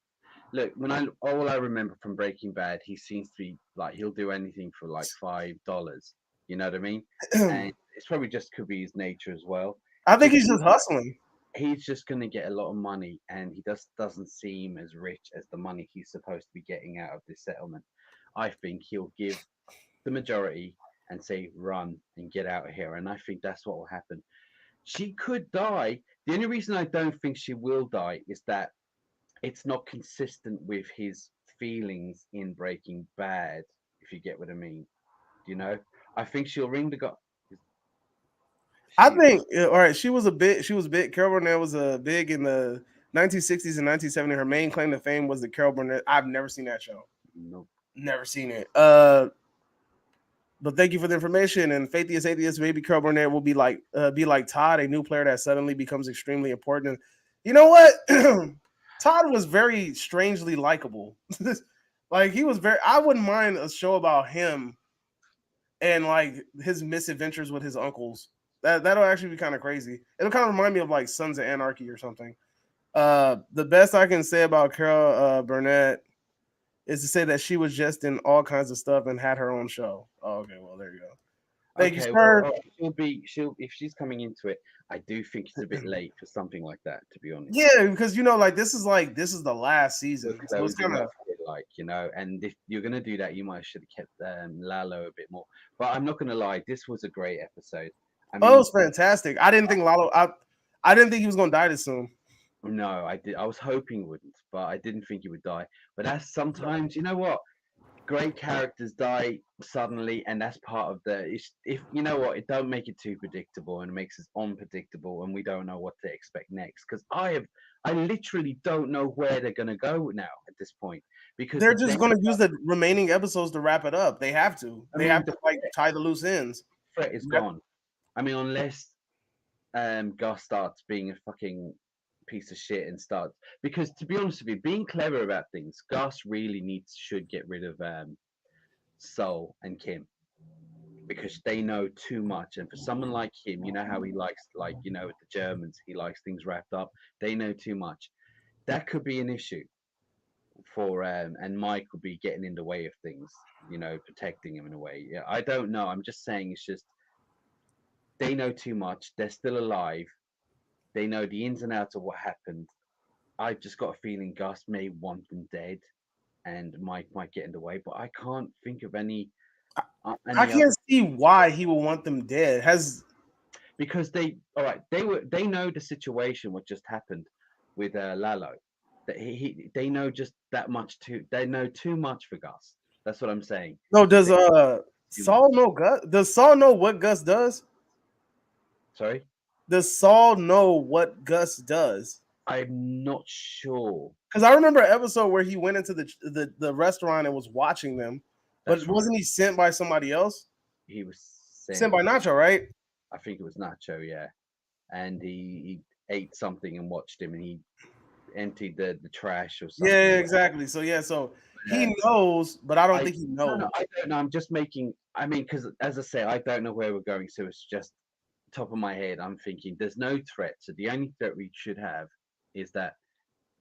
look when I all I remember from Breaking Bad, he seems to be like he'll do anything for like $5. You know what I mean? And it's probably just could be his nature as well. I It think just he's seems just like hustling. he's just going to get a lot of money, and he doesn't seem as rich as the money he's supposed to be getting out of this settlement. I think he'll give the majority and say run and get out of here, and I think that's what will happen. She could die. The only reason I don't think she will die is that it's not consistent with his feelings in Breaking Bad, if you get what I mean. You know, I think she'll ring the guy. I She, think all right. She was big. Carol Burnett was big in the 1960s and 1970s. Her main claim to fame was the Carol Burnett. I've never seen that show. no, Never seen it. But thank you for the information. And Faithiest Atheist, maybe Carol Burnett will be like Todd, a new player that suddenly becomes extremely important. You know what? Todd was very strangely likable. Like he was very. I wouldn't mind a show about him and like his misadventures with his uncles. That'll actually be kind of crazy. It'll kind of remind me of like Sons of Anarchy or something. The best I can say about Carol Burnett is to say that she was just in all kinds of stuff and had her own show. Oh, okay, well there you go. Thank you, okay, well, sir. she'll if she's coming into it. I do think it's a bit late for something like that, to be honest. Yeah, because like this is the last We're season, so it's closing kind off of. it, like and if you're gonna do that, you might should have kept Lalo a bit more. But I'm not gonna lie, this was a great episode. I Oh, it mean, was fantastic. I didn't think Lalo. I didn't think he was gonna die this soon. no, I did. I was hoping he wouldn't, but I didn't think he would die. But that's sometimes, you know what? Great characters die suddenly, and that's part of the. If you know what, it don't make it too predictable, and it makes us unpredictable, and we don't know what to expect next. Because I literally don't know where they're gonna go now at this point. Because They're the just thing, gonna use the remaining episodes to wrap it up. They have to. I They have mean, to like tie the loose ends. threat is gone. I mean, unless Gus starts being a fucking piece of shit and starts because to be honest with you, being clever about things, Gus really should get rid of Soul and Kim because they know too much. And for someone like him, you know how he likes, like with the Germans, he likes things wrapped up. They know too much. That could be an issue for and Mike would be getting in the way of things, protecting him in a way. Yeah, I don't know. I'm just saying it's just they know too much. They're still alive. They know the ins and outs of what happened. I just got a feeling Gus may want them dead, and Mike might get in the way. But I can't think of any I other can't see why he would want them dead. Has because they all right. They know the situation what just happened with Lalo. That they know just that much too. They know too much for Gus. That's what I'm saying. no? Does They know too Saul much. know Gus? Does Saul know what Gus does? Sorry, Does Saul know what Gus does? I'm not sure. Because I remember an episode where he went into the restaurant and was watching them, but That's right. wasn't he sent by somebody else? He was Sent sent. by Nacho, right? I think it was Nacho. Yeah, and he ate something and watched him, and he emptied the trash or something. Yeah, exactly. So yeah, so Uh, he knows, but I don't I think he no, knows. I don't know. I'm just making. I mean, because as I say, I don't know where we're going, so it's just top of my head. I'm thinking there's no threat. So the only threat we should have is that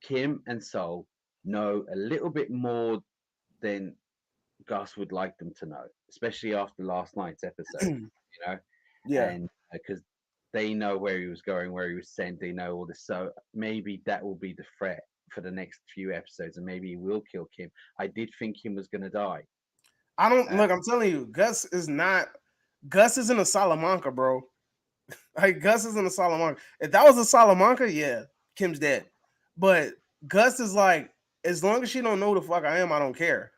Kim and Saul know a little bit more than Gus would like them to know, especially after last night's episode, Yeah. and because they know where he was going, where he was sent, they know all this. So maybe that will be the threat for the next few episodes, and maybe he will kill Kim. I did think Kim was gonna die. I don't Uh, look. I'm telling you, Gus isn't a Salamanca, bro. Like Gus isn't a Salamanca. If that was a Salamanca, yeah, Kim's dead. But Gus is like, as long as she don't know who the fuck I am, I don't care.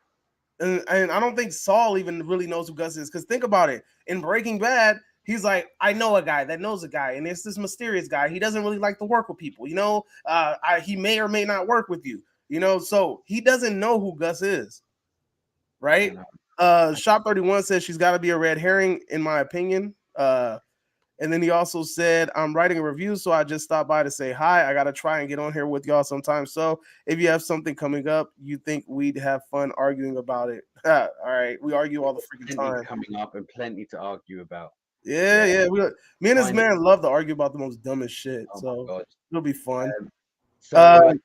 And I don't think Saul even really knows who Gus is. Because think about it. In Breaking Bad, he's like, I know a guy that knows a guy, and it's this mysterious guy. He doesn't really like to work with people, he may or may not work with you, so he doesn't know who Gus is, right? and, Shop 31 says she's got to be a red herring, in my opinion. And then he also said, I'm writing a review, so I just stopped by to say hi. I got to try and get on here with y'all sometime. So if you have something coming up, you think we'd have fun arguing about it. All right. We argue all the freaking time. coming up and plenty to argue about. Yeah. Me and this Fine. man love to argue about the most dumbest shit. Oh my So god. it'll be fun. So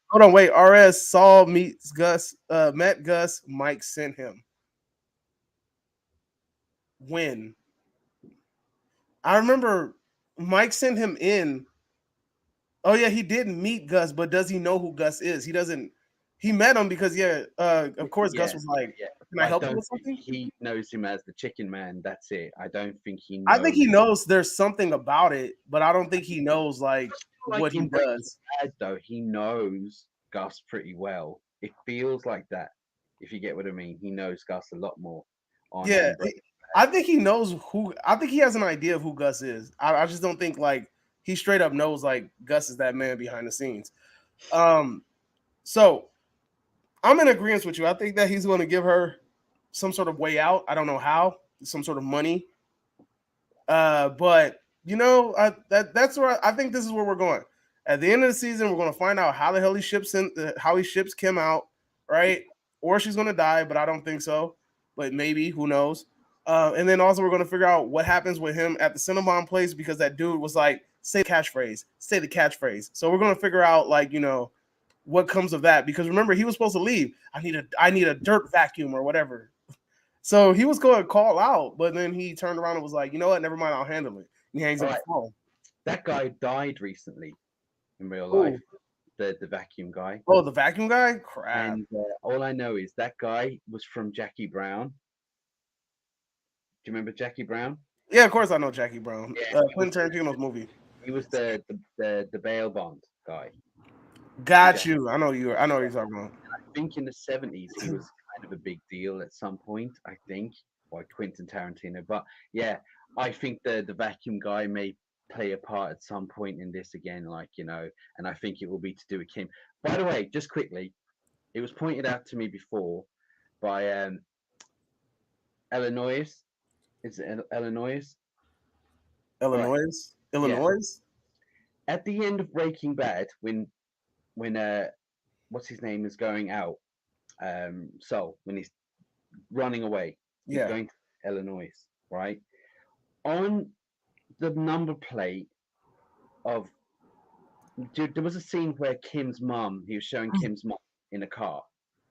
Hold on, wait. RS Saul meets Gus, met Gus, Mike sent him. When? I remember Mike sent him in. Oh yeah, he did meet Gus, but does he know who Gus is? He doesn't. He met him because of course Gus was like, "Can I help you with something?" He knows him as the Chicken Man. That's it. I don't think he knows. I think he knows there's something about it, but I don't think he knows like what he does. Bad, though, he knows Gus pretty well. It feels like that. If you get what I mean, he knows Gus a lot more. I think he knows who. I think he has an idea of who Gus is. I just don't think like he straight up knows like Gus is that man behind the scenes. So I'm in agreement with you. I think that he's going to give her some sort of way out. I don't know how, some sort of money. But that's where I think this is where we're going. At the end of the season, we're going to find out how the hell he ships Kim out, right? Or she's going to die, but I don't think so. But maybe, who knows? And then also we're going to figure out what happens with him at the Cinnabon place because that dude was like, say the catchphrase. So we're going to figure out what comes of that because remember he was supposed to leave. I need a dirt vacuum or whatever. So he was going to call out, but then he turned around and was like, you know what? Never mind, I'll handle it. And he hangs up the phone. That guy died recently in real life. The vacuum guy. Oh, the vacuum guy? Crap. And all I know is that guy was from Jackie Brown. Do you remember Jackie Brown? Yeah, of course I know Jackie Brown. Yeah, Quentin Tarantino's movie. He was the bail bond guy. Got you. I know what you're talking about. I think in the 70s he was kind of a big deal at some point, I think, by Quentin Tarantino. But yeah, I think the vacuum guy may play a part at some point in this again, and I think it will be to do with Kim. By the way, just quickly, it was pointed out to me before by Illinois. Is it Illinois? Illinois? Right. Illinois? Yeah. At the end of Breaking Bad, when what's his name is going out, Saul, when he's running away, he's going to Illinois, right? On the number plate of there was a scene where Kim's mom, he was showing Kim's mom in a car.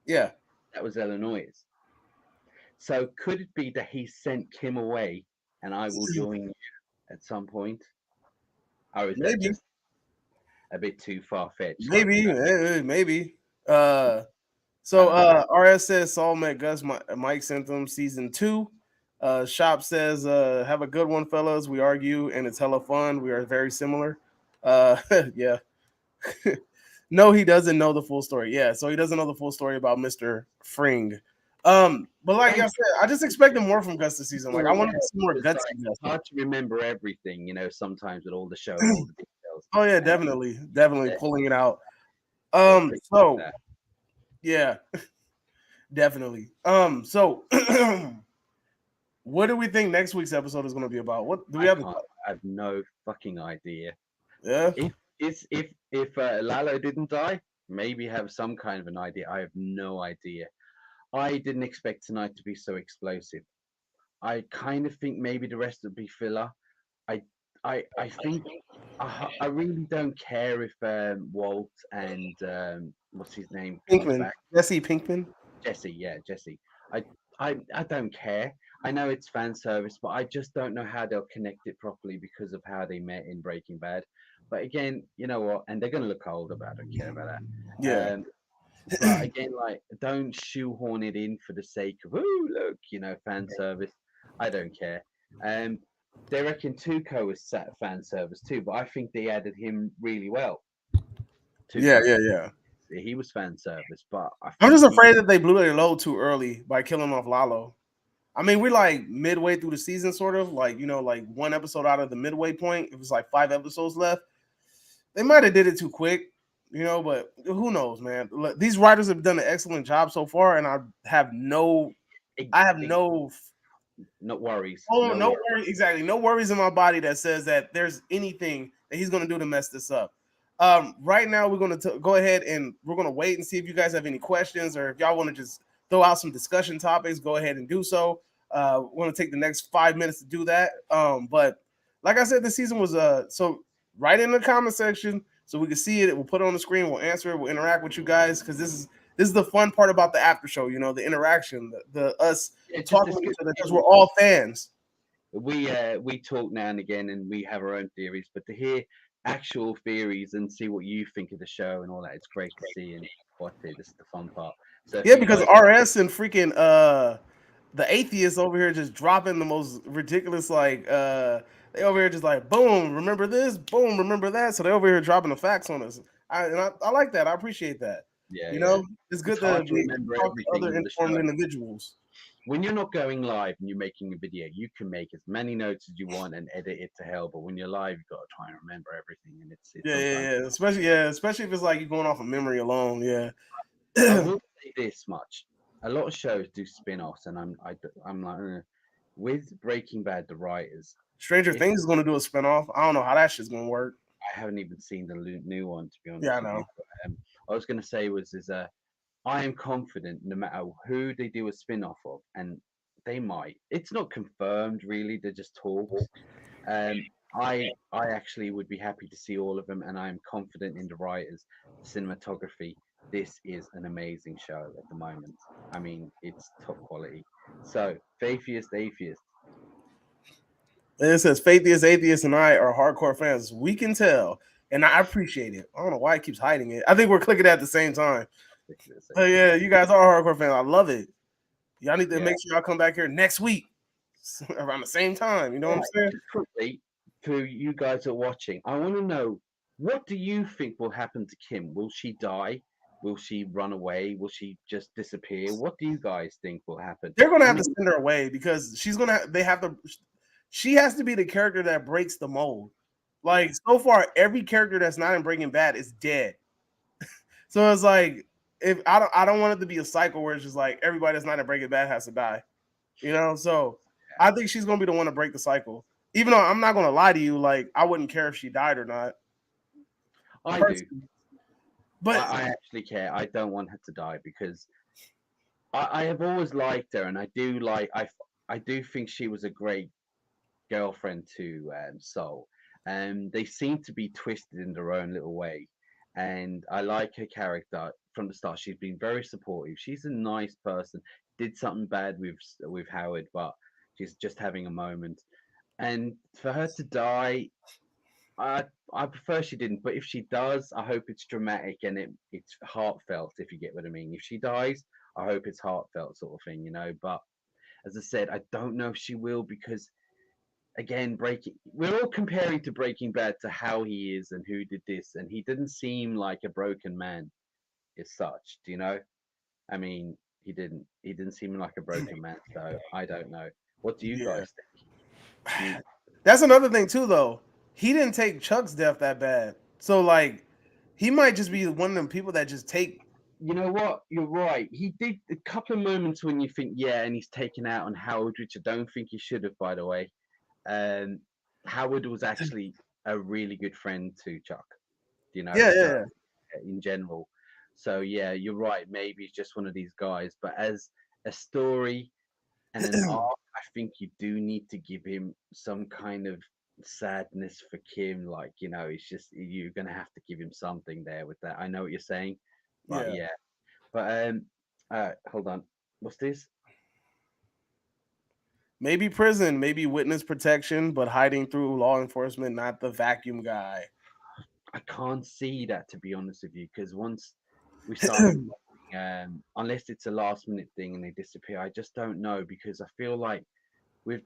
Yeah. That was Illinois. So could it be that he sent Kim away and I will join you at some point? Or is that just a bit too far-fetched? Maybe. RS says Saul met Gus, Mike sent them season 2. Shop says, have a good one, fellas. We argue and it's hella fun. We are very similar. Yeah. No, he doesn't know the full story. Yeah, so he doesn't know the full story about Mr. Fring. But like I said, I just expected more from Gus this season. Like I wanted to see more gutsy Gus. It's hard to remember everything, sometimes with all the show, all the details. Oh yeah, definitely pulling it out. Yeah, definitely. So what do we think next week's episode is going to be about? What do we have? I have no fucking idea. Yeah. If Lalo didn't die, maybe have some kind of an idea. I have no idea. I didn't expect tonight to be so explosive. I kind of think maybe the rest would be filler. I think I really don't care if Walt and what's his name comes Pinkman, back. Jesse Pinkman. Jesse, yeah, Jesse. I, I don't care. I know it's fan service, but I just don't know how they'll connect it properly because of how they met in Breaking Bad. But again, you know what? And they're gonna look older, but I don't care about Yeah, that. But again, like, don't shoehorn it in for the sake of, oh, look, fan service. I don't care. Um, they reckon Tuco was fan service too, but I think they added him really well. yeah, Tuco, yeah, yeah. he was fan service, but I I'm think just he, afraid that they blew their load too early by killing off Lalo. I mean, we're like midway through the season, sort of like like one episode out of the midway point. It was like 5 episodes left. They might have did it too quick, but who knows, man? Look, these writers have done an excellent job so far, and it, I have it, no, no worries, oh, no no worries. worries, exactly, no worries in my body that says that there's anything that he's going to do to mess this up. Right now, we're going to go ahead and we're going to wait and see if you guys have any questions or if y'all want to just throw out some discussion topics. Go ahead and do so. We're going to take the next 5 minutes to do that. But like I said, this season was so write in the comment section so we can see it. We'll put it on the screen. We'll answer it. We'll interact with you guys because this is the fun part about the after show. The interaction, the us Yeah, just talking with each discuss other because we're it. all fans. We talk now and again, and we have our own theories. But to hear actual theories and see what you think of the show and all that, it's great to see and watch it. This is the fun part. So if Yeah, you because guys, RS and freaking the atheists over here just dropping the most ridiculous they over here just like boom, remember this, boom, remember that. So they over here dropping the facts on us. I like that. I appreciate that. yeah, You yeah, know, it's it's good to hard to remember talk to everything other on the show. informed individuals. When you're not going live and you're making a video, you can make as many notes as you want and edit it to hell. But when you're live, you've got to try and remember everything, and it's Yeah, yeah, sometimes. yeah. Especially if it's like you're going off of memory alone. Yeah. I will say this much: a lot of shows do spin-offs, and I'm like, with Breaking Bad, the writers. Stranger If Things is going to do a spinoff. I don't know how that shit's going to work. I haven't even seen the new one, to be Yeah, honest I with you. know. But, I was going to say I am confident no matter who they do a spin-off of, and they might. It's not confirmed really. They're just talks. Um, I actually would be happy to see all of them, and I'm confident in the writers, the cinematography. This is an amazing show at the moment. I mean, it's top quality. So, atheist. And it says Atheist, and I are hardcore fans. We can tell, and I appreciate it. I don't know why it keeps hiding it. I think we're clicking at the same time. Oh yeah, you guys are hardcore fans. I love it. Y'all need to Yeah. make sure y'all come back here next week around the same time. You know what I'm Right. saying? Just quickly, for you guys that are watching, I want to know, what do you think will happen to Kim? Will she die? Will she run away? Will she just disappear? What do you guys think will happen? They're gonna I have to mean, send her away because she's gonna. They have to. She has to be the character that breaks the mold. yeah. Like so far, every character that's not in Breaking Bad is dead. So it's like if I don't want it to be a cycle where it's just like everybody that's not in Breaking Bad has to die. So I think she's gonna be the one to break the cycle. Even though I'm not gonna lie to you, like I wouldn't care if she died or not. I do. Personally. But I actually care. I don't want her to die because I have always liked her, and I do think she was a great girlfriend to Soul. They seem to be twisted in their own little way, and I like her character from the start. She's been very supportive. She's a nice person. Did something bad with Howard, but she's just having a moment. And for her to die, I I prefer she didn't. But if she does, I hope it's dramatic and it's heartfelt. If you get what I mean. If she dies, I hope it's heartfelt, sort of thing. But as I said, I don't know if she will because again, breaking we're all comparing to Breaking Bad to how he is and who did this, and he didn't seem like a broken man as such. Do you know? I mean, he didn't seem like a broken man. So I don't know. What do you yeah, guys think? Do you, that's another thing too, though. He didn't take Chuck's death that bad, so like he might just be one of them people that just take. you know what? You're right. He did a couple of moments when you think, yeah, and he's taken out on Howard, which I don't think he should have, by the way. Um, Howard was actually a really good friend to Chuck. Yeah, So yeah, in general. So yeah, you're right. Maybe he's just one of these guys, but as a story and an yeah. arc, I think you do need to give him some kind of sadness for Kim. Like, it's just you're gonna have to give him something there with that. I know what you're saying. But Yeah. yeah, but hold on, what's this? Maybe prison, maybe witness protection, but hiding through law enforcement, not the vacuum guy. I can't see that, to be honest with you, because once we start unless it's a last minute thing and they disappear, I just don't know, because I feel like with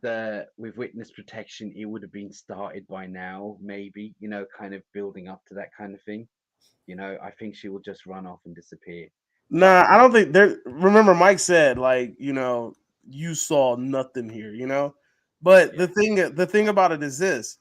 witness protection, it would have been started by now, maybe, kind of building up to that kind of thing. I think she will just run off and disappear. But Nah, I don't think there. Remember, Mike said like, you saw nothing here, But yeah, the thing about it is this: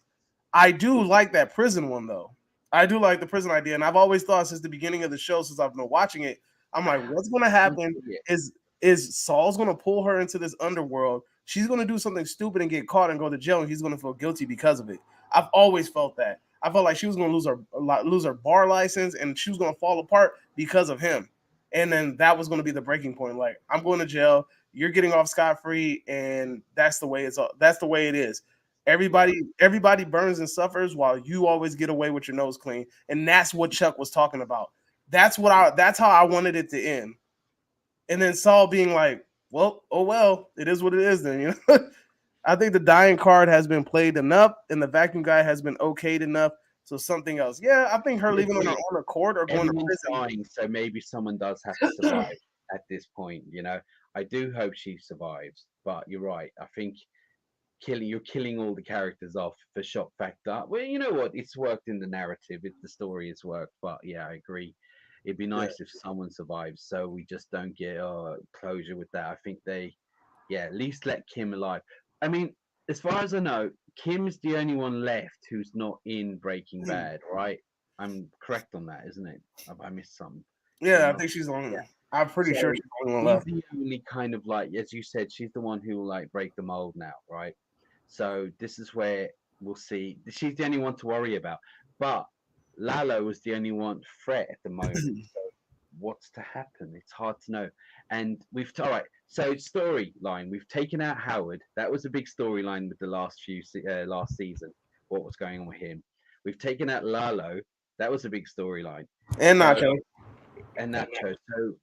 I do like that prison one though. I do like the prison idea, and I've always thought since the beginning of the show, since I've been watching it, I'm like, what's going to happen? yeah, Is Saul's going to pull her into this underworld? She's going to do something stupid and get caught and go to jail, and he's going to feel guilty because of it. I've always felt that. I felt like she was going to lose her bar license, and she was going to fall apart because of him. And then that was going to be the breaking point. Like, I'm going to jail, you're getting off scot free, and that's the way it is. yeah, Everybody burns and suffers while you always get away with your nose clean. And that's what Chuck was talking about. That's how I wanted it to end. And then Saul being like, well, oh well, it is what it is then. I think the dying card has been played enough and the vacuum guy has been okayed enough. So something else. Yeah, I think her I leaving on her agree. own accord or going to Everyone's prison. dying, so maybe someone does have to survive at this point. I do hope she survives, but you're right. I think you're killing all the characters off for shock factor. Well, you know what? It's worked in the narrative. The story has worked, but yeah, I agree. It'd be Yeah. nice if someone survives, so we just don't get closure with that. I think yeah, at least let Kim alive. I mean, as far as I know, Kim's the only one left who's not in Breaking Bad, right? I'm correct on that, isn't it? Have I missed something? Yeah, I Someone else? think she's Yeah. on. I'm pretty So sure she's the only one she's left. the only kind of like, as you said, she's the one who will like break the mold now, right? So this is where we'll see. She's the only one to worry about. But Lalo is the only one threat at the moment. So what's to happen? It's hard to know. And all right. So storyline, we've taken out Howard. That was a big storyline with the last season. What was going on with him? We've taken out Lalo. That was a big storyline. And So Nacho. and Nacho. So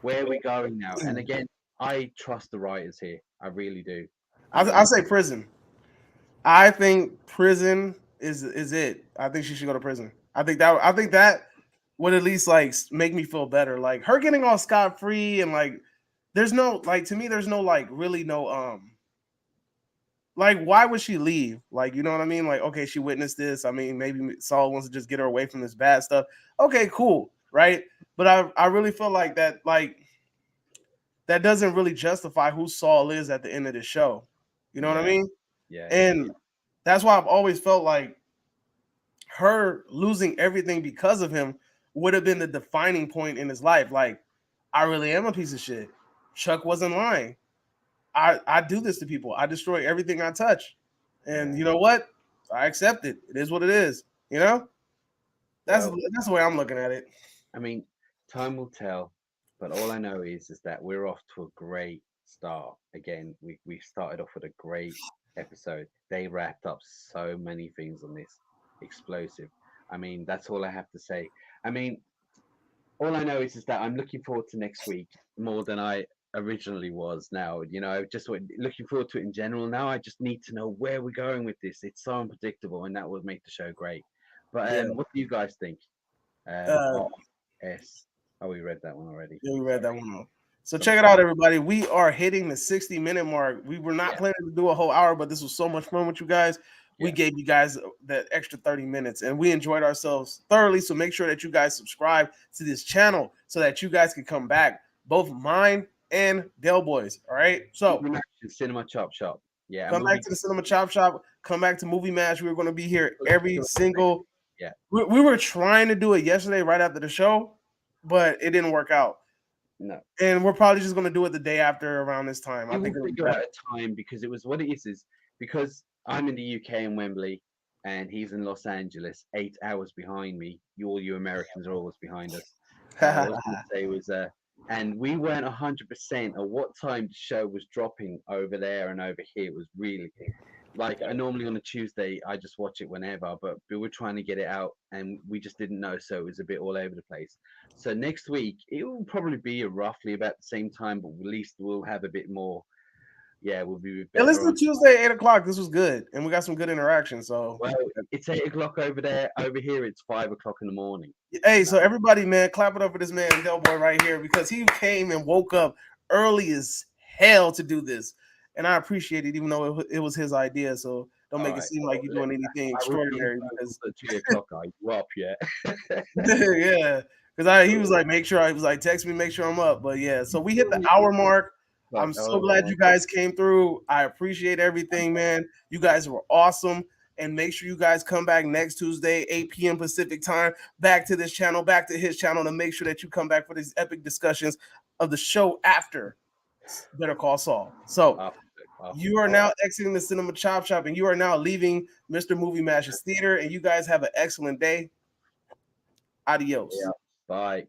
where are we going now? And again, I trust the writers here. I really do. I I don't. say prison. I think prison is it. I think she should go to prison. I think that would at least like make me feel better. Like her getting off scot free and like there's no like to me there's no like really no like why would she leave? Like you know what I mean? Like okay, she witnessed this. I mean maybe Saul wants to just get her away from this bad stuff. Okay, cool, right? But I really feel like that doesn't really justify who Saul is at the end of the show. You know what I Yeah, mean? yeah. And that's why I've always felt like her losing everything because of him would have been the defining point in his life. Like, I really am a piece of shit. Chuck wasn't lying. I do this to people. I destroy everything I touch. And Yeah. you know what? I accept it. It is what it is. You know? That's Well, that's the way I'm looking at it. I mean, time will tell, but all I know is that we're off to a great start. Again, we started off with a great episode. They wrapped up so many things on this explosive. I mean, that's all I have to say. I mean, all I know is that I'm looking forward to next week more than I originally was. Now, just looking forward to it in general. Now, I just need to know where we're going with this. It's so unpredictable, and that would make the show great. But Yeah. what do you guys think? Uh, RS. Oh, we read that one already. yeah, we read Sorry. that one out. So Some check it out, everybody. We are hitting the 60-minute mark. We were not yeah, planning to do a whole hour, but this was so much fun with you guys. We yeah. gave you guys that extra 30 minutes and we enjoyed ourselves thoroughly. So make sure that you guys subscribe to this channel so that you guys can come back, both mine and Del Boys. All right. So Movie Match Cinema Chop Shop. Yeah, a come back movie. to the Cinema Chop Shop. Come back to Movie Match. We're going to be here every single. Yeah. We were trying to do it yesterday right after the show, but it didn't work out. No. And we're probably just going to do it the day after around this time. I We will think it'll be figure out better. a time because it was what it is because I'm in the UK in Wembley and he's in Los Angeles, 8 hours behind me. All you Americans are always behind us. What I was going to say was, and we weren't 100% at what time the show was dropping over there and over here. It was really like I normally on a Tuesday, I just watch it whenever, but we were trying to get it out and we just didn't know, so it was a bit all over the place. So next week it will probably be roughly about the same time, but at least we'll have a bit more. Yeah, we'll be Yeah, better listen on. to Tuesday 8 o'clock. This was good, and we got some good interaction. So, Well, it's 8 o'clock over there. Over here, it's 5 o'clock in the morning. hey, You so know? everybody, man, clap it up for this man, Del Boy, right here, because he came and woke up early as hell to do this, and I appreciate it, even though it was his idea. So don't All make it right. seem Well, like you're doing anything I would be extraordinary, entitled because at 3 o'clock. Are you up yet? yeah, because he was like, make sure, I was like, text me, make sure I'm up. But yeah, so we hit the hour mark. I'm so glad you guys came through. I appreciate everything, man. You guys were awesome. And make sure you guys come back next Tuesday, 8 p.m. Pacific time, back to this channel, back to his channel, to make sure that you come back for these epic discussions of the show after Better Call Saul. So you are now exiting the Cinema Chop Shop, and you are now leaving Mr. Movie Mash's Theater, and you guys have an excellent day. Adios. Yeah. Bye.